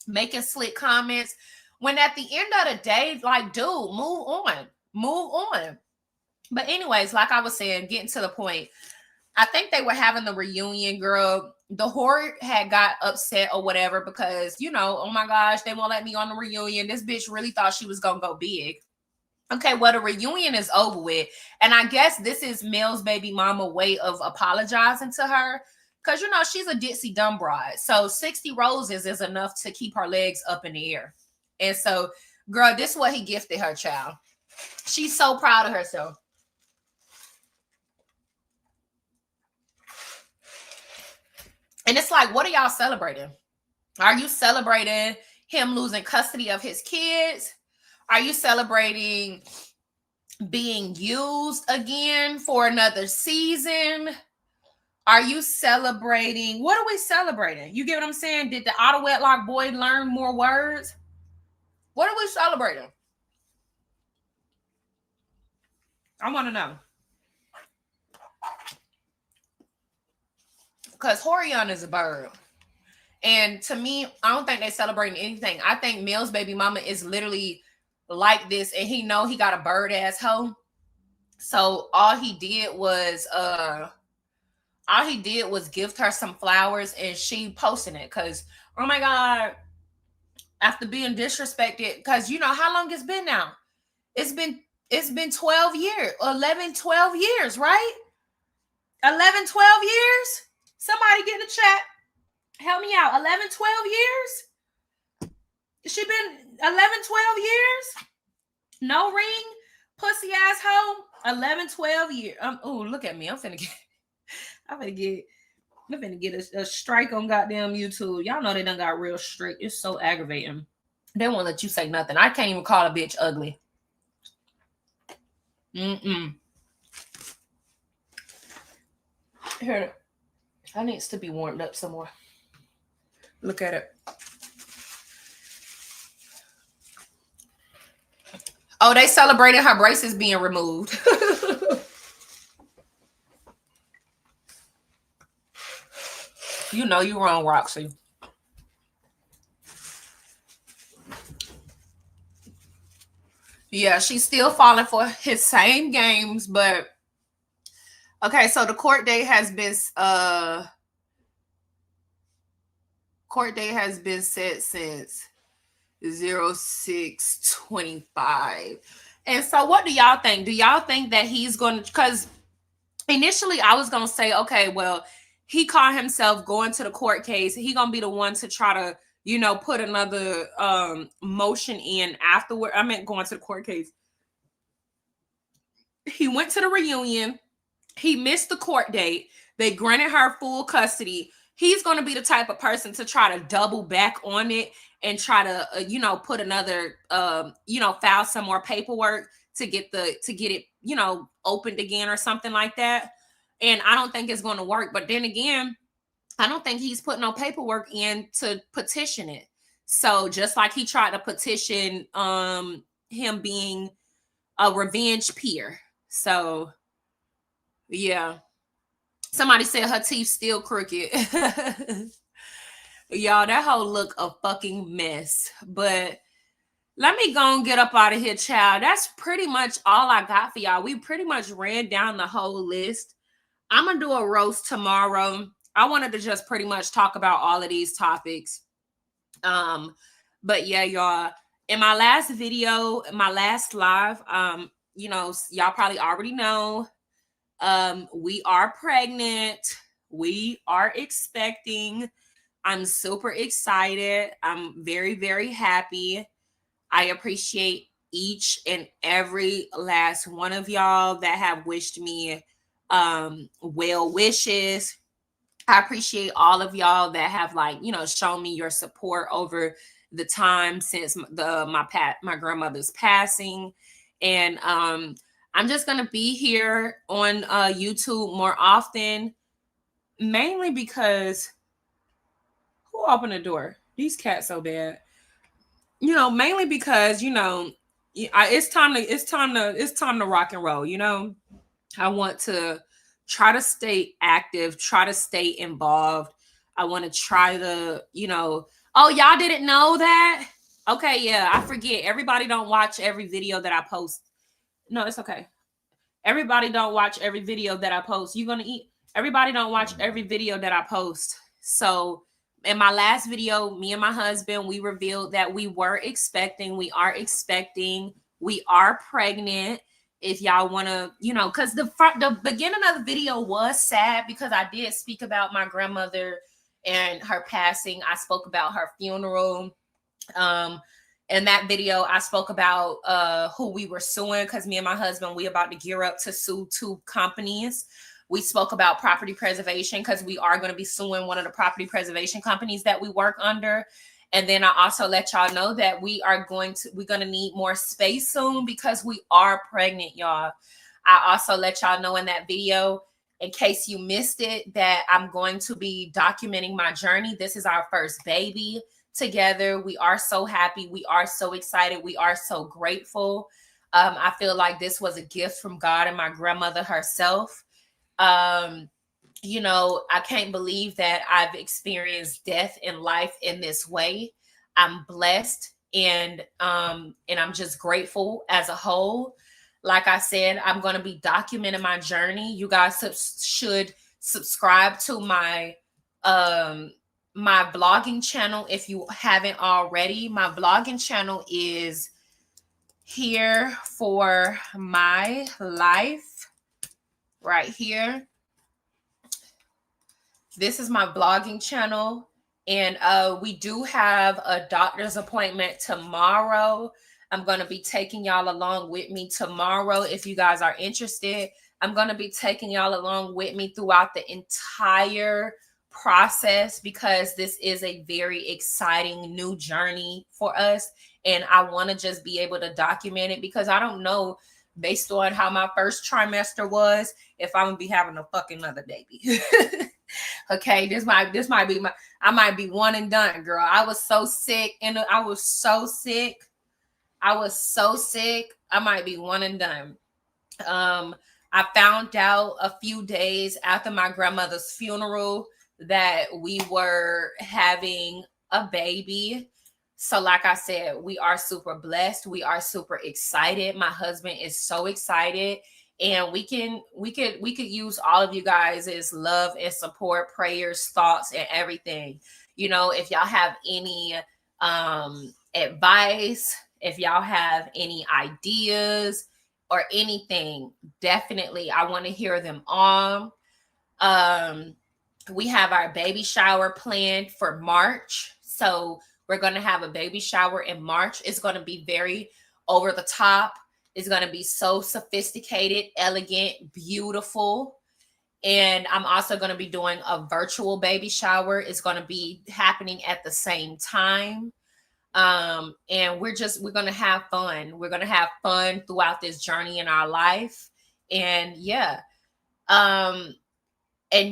making slick comments. When at the end of the day, like, dude, move on. But anyways, like I was saying, getting to the point, I think they were having the reunion, girl. The whore had got upset or whatever because, you know, oh my gosh, they won't let me on the reunion. This bitch really thought she was going to go big. Okay, well, the reunion is over with. And I guess this is Mel's baby mama way of apologizing to her. Because, you know, she's a ditzy dumb bride. So 60 roses is enough to keep her legs up in the air. And so, girl, this is what he gifted her, child. She's so proud of herself. And it's like, what are y'all celebrating? Are you celebrating him losing custody of his kids? Are you celebrating being used again for another season? Are you celebrating? What are we celebrating? You get what I'm saying? Did the out of wedlock boy learn more words? What are we celebrating? I want to know. Because Horion is a bird. And to me, I don't think they're celebrating anything. I think Mel's baby mama is literally like this, and he know he got a bird ass hoe. So all he did was gift her some flowers, and she posting it because, oh my God, after being disrespected, because you know how long it's been now? It's been 12 years, 11, 12 years, right? 11, 12 years? Somebody get in the chat. Help me out. 11, 12 years? She been 11, 12 years? No ring? Pussy asshole? 11, 12 years. Oh, look at me. I'm finna get a strike on goddamn YouTube. Y'all know they done got real strict. It's so aggravating. They won't let you say nothing. I can't even call a bitch ugly. Here, that needs to be warmed up some more. Look at it. Oh, they celebrated her braces being removed. You know you wrong, Roxy. Yeah, she's still falling for his same games, but okay, so the court date has been set since 06/25. And so what do y'all think? Do y'all think that he's going to, because initially I was going to say, okay, well, he caught himself going to the court case. He going to be the one to try to, you know, put another motion in afterward. I meant going to the court case. He went to the reunion. He missed the court date. They granted her full custody. He's going to be the type of person to try to double back on it and try to, you know, put another, you know, file some more paperwork to get it, you know, opened again or something like that. And I don't think it's going to work. But then again, I don't think he's put no paperwork in to petition it. So just like he tried to petition him being a revenge peer. So yeah. Somebody said her teeth still crooked. Y'all, that whole look a fucking mess. But let me go and get up out of here, child. That's pretty much all I got for y'all. We pretty much ran down the whole list. I'm going to do a roast tomorrow. I wanted to just pretty much talk about all of these topics. But yeah, y'all, in my last video, my last live, you know, y'all probably already know, we are pregnant. We are expecting. I'm super excited. I'm very, very happy. I appreciate each and every last one of y'all that have wished me well wishes. I appreciate all of y'all that have, like, you know, shown me your support over the time since my grandmother's passing. And I'm just gonna be here on YouTube more often, mainly because who opened the door? These cats so bad. You know, mainly because, you know, it's time to rock and roll. You know, I want to try to stay active, try to stay involved. I want to try to, you know, oh, y'all didn't know that? Okay, yeah, I forget. Everybody don't watch every video that I post. No, it's okay. Everybody don't watch every video that I post. You're going to eat. Everybody don't watch every video that I post. So in my last video, me and my husband, we revealed that we are expecting, we are pregnant. If y'all want to, you know, because the beginning of the video was sad because I did speak about my grandmother and her passing. I spoke about her funeral. In that video, I spoke about who we were suing because me and my husband, we about to gear up to sue 2 companies. We spoke about property preservation because we are going to be suing one of the property preservation companies that we work under. And then I also let y'all know that we're going to need more space soon because we are pregnant, y'all. I also let y'all know in that video, in case you missed it, that I'm going to be documenting my journey. This is our first baby together. We are so happy. We are so excited. We are so grateful. I feel like this was a gift from God and my grandmother herself. You know, I can't believe that I've experienced death in life in this way. I'm blessed and I'm just grateful as a whole. Like I said, I'm going to be documenting my journey. You guys should subscribe to my vlogging channel if you haven't already. My vlogging channel is Here for My Life, right here. This is my vlogging channel, and we do have a doctor's appointment tomorrow. I'm going to be taking y'all along with me tomorrow. If you guys are interested, I'm going to be taking y'all along with me throughout the entire process because this is a very exciting new journey for us. And I want to just be able to document it because I don't know, based on how my first trimester was, if I'm going to be having a fucking other baby. Okay, this might be I might be one and done, girl. I was so sick and I was so sick. I might be one and done. I found out a few days after my grandmother's funeral that we were having a baby. So like I said, we are super blessed. We are super excited. My husband is so excited. And we could use all of you guys' love and support, prayers, thoughts, and everything. You know, if y'all have any advice, if y'all have any ideas or anything, definitely I want to hear them all. We have our baby shower planned for March. So we're going to have a baby shower in March. It's going to be very over the top. It's going to be so sophisticated, elegant, beautiful. And I'm also going to be doing a virtual baby shower. It's going to be happening at the same time. And we're going to have fun. We're going to have fun throughout this journey in our life. And yeah. And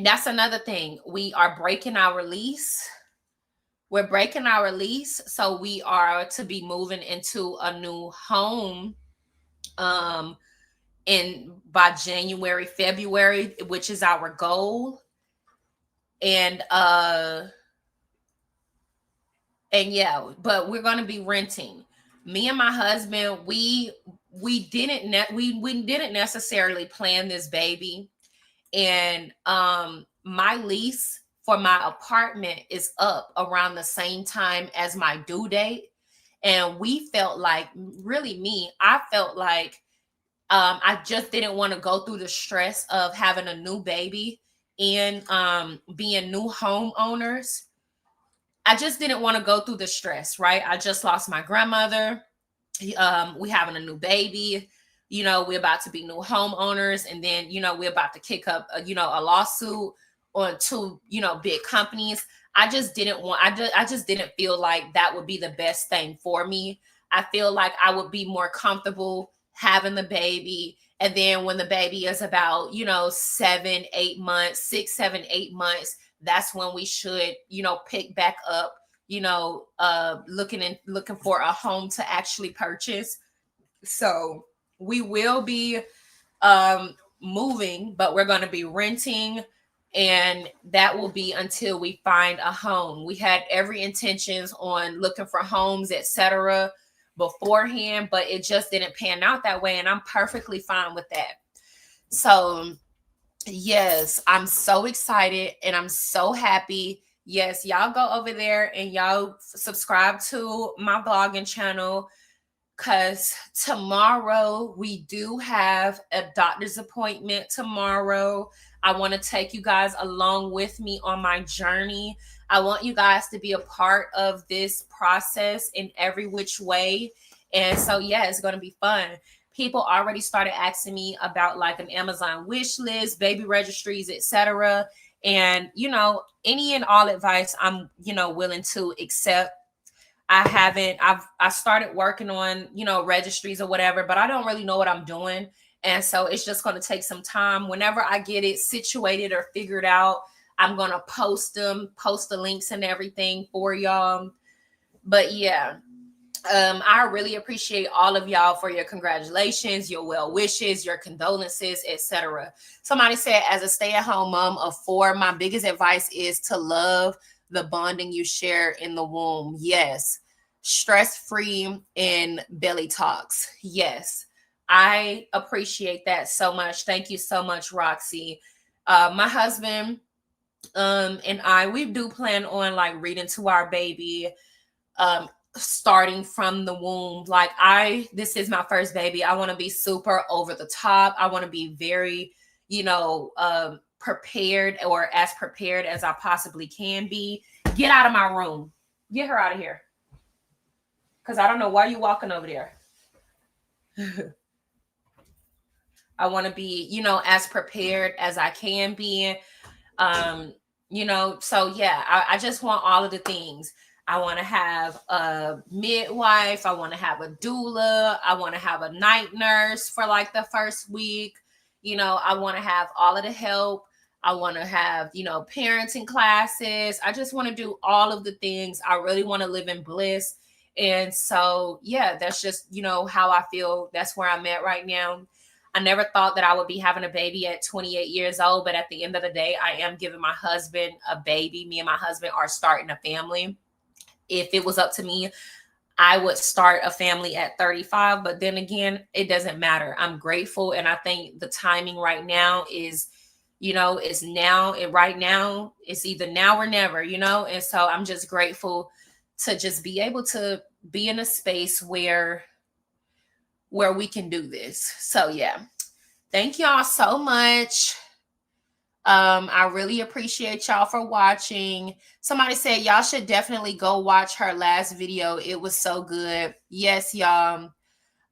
that's another thing. We are breaking our lease. We're breaking our lease. So we are to be moving into a new home by January, February, which is our goal. And yeah, but we're going to be renting. Me and my husband, we didn't necessarily plan this baby. And my lease for my apartment is up around the same time as my due date. And we felt like, I felt like I just didn't want to go through the stress of having a new baby and being new homeowners. I just didn't want to go through the stress, right? I just lost my grandmother. We having a new baby. You know, we're about to be new homeowners. And then, you know, we're about to kick up, a lawsuit on two, big companies. I just didn't feel like that would be the best thing for me. I feel like I would be more comfortable having the baby. And then when the baby is about, 7, 8 months, 6, 7, 8 months, that's when we should, pick back up, looking for a home to actually purchase. So we will be moving, but we're going to be renting. And that will be until we find a home. We had every intentions on looking for homes, etc., beforehand, but it just didn't pan out that way. And I'm perfectly fine with that. So yes, I'm so excited and I'm so happy. Yes, y'all go over there and y'all subscribe to my vlogging channel, because tomorrow we do have a doctor's appointment tomorrow. I want to take you guys along with me on my journey. I want you guys to be a part of this process in every which way. And so, yeah, it's going to be fun. People already started asking me about like an Amazon wish list, baby registries, etc. And, any and all advice I'm, willing to accept. I started working on, registries or whatever, but I don't really know what I'm doing. And so it's just going to take some time. Whenever I get it situated or figured out, I'm going to post the links and everything for y'all. But yeah, I really appreciate all of y'all for your congratulations, your well wishes, your condolences, etc. Somebody said, as a stay-at-home mom of 4, my biggest advice is to love the bonding you share in the womb. Yes. Stress-free in belly talks. Yes. I appreciate that so much. Thank you so much, Roxy. My husband and I, we do plan on like reading to our baby starting from the womb. Like this is my first baby. I want to be super over the top. I want to be very, prepared, or as prepared as I possibly can be. Get out of my room. Get her out of here. Because I don't know why you're walking over there. I want to be, as prepared as I can be. So yeah, I just want all of the things. I want to have a midwife. I want to have a doula. I want to have a night nurse for like the first week. I want to have all of the help. I want to have, parenting classes. I just want to do all of the things. I really want to live in bliss. And so, yeah, that's just, how I feel. That's where I'm at right now. I never thought that I would be having a baby at 28 years old, but at the end of the day, I am giving my husband a baby. Me and my husband are starting a family. If it was up to me, I would start a family at 35, but then again, it doesn't matter. I'm grateful, and I think the timing right now is, is now. And right now, it's either now or never, and so I'm just grateful to just be able to be in a space where we can do this. So yeah, thank y'all so much. I really appreciate y'all for watching. Somebody said y'all should definitely go watch her last video. It was so good. Yes, y'all.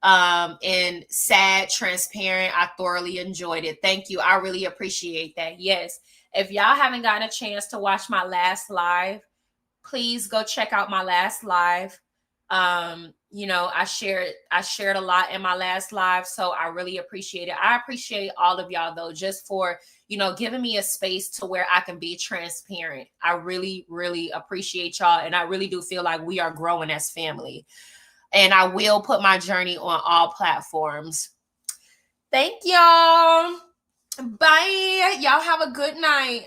And sad, transparent. I thoroughly enjoyed it. Thank you. I really appreciate that. Yes. If y'all haven't gotten a chance to watch my last live, please go check out my last live. I shared a lot in my last live, so I really appreciate it. I appreciate all of y'all though, just for, giving me a space to where I can be transparent. I really, really appreciate y'all. And I really do feel like we are growing as family, and I will put my journey on all platforms. Thank y'all. Bye. Y'all have a good night.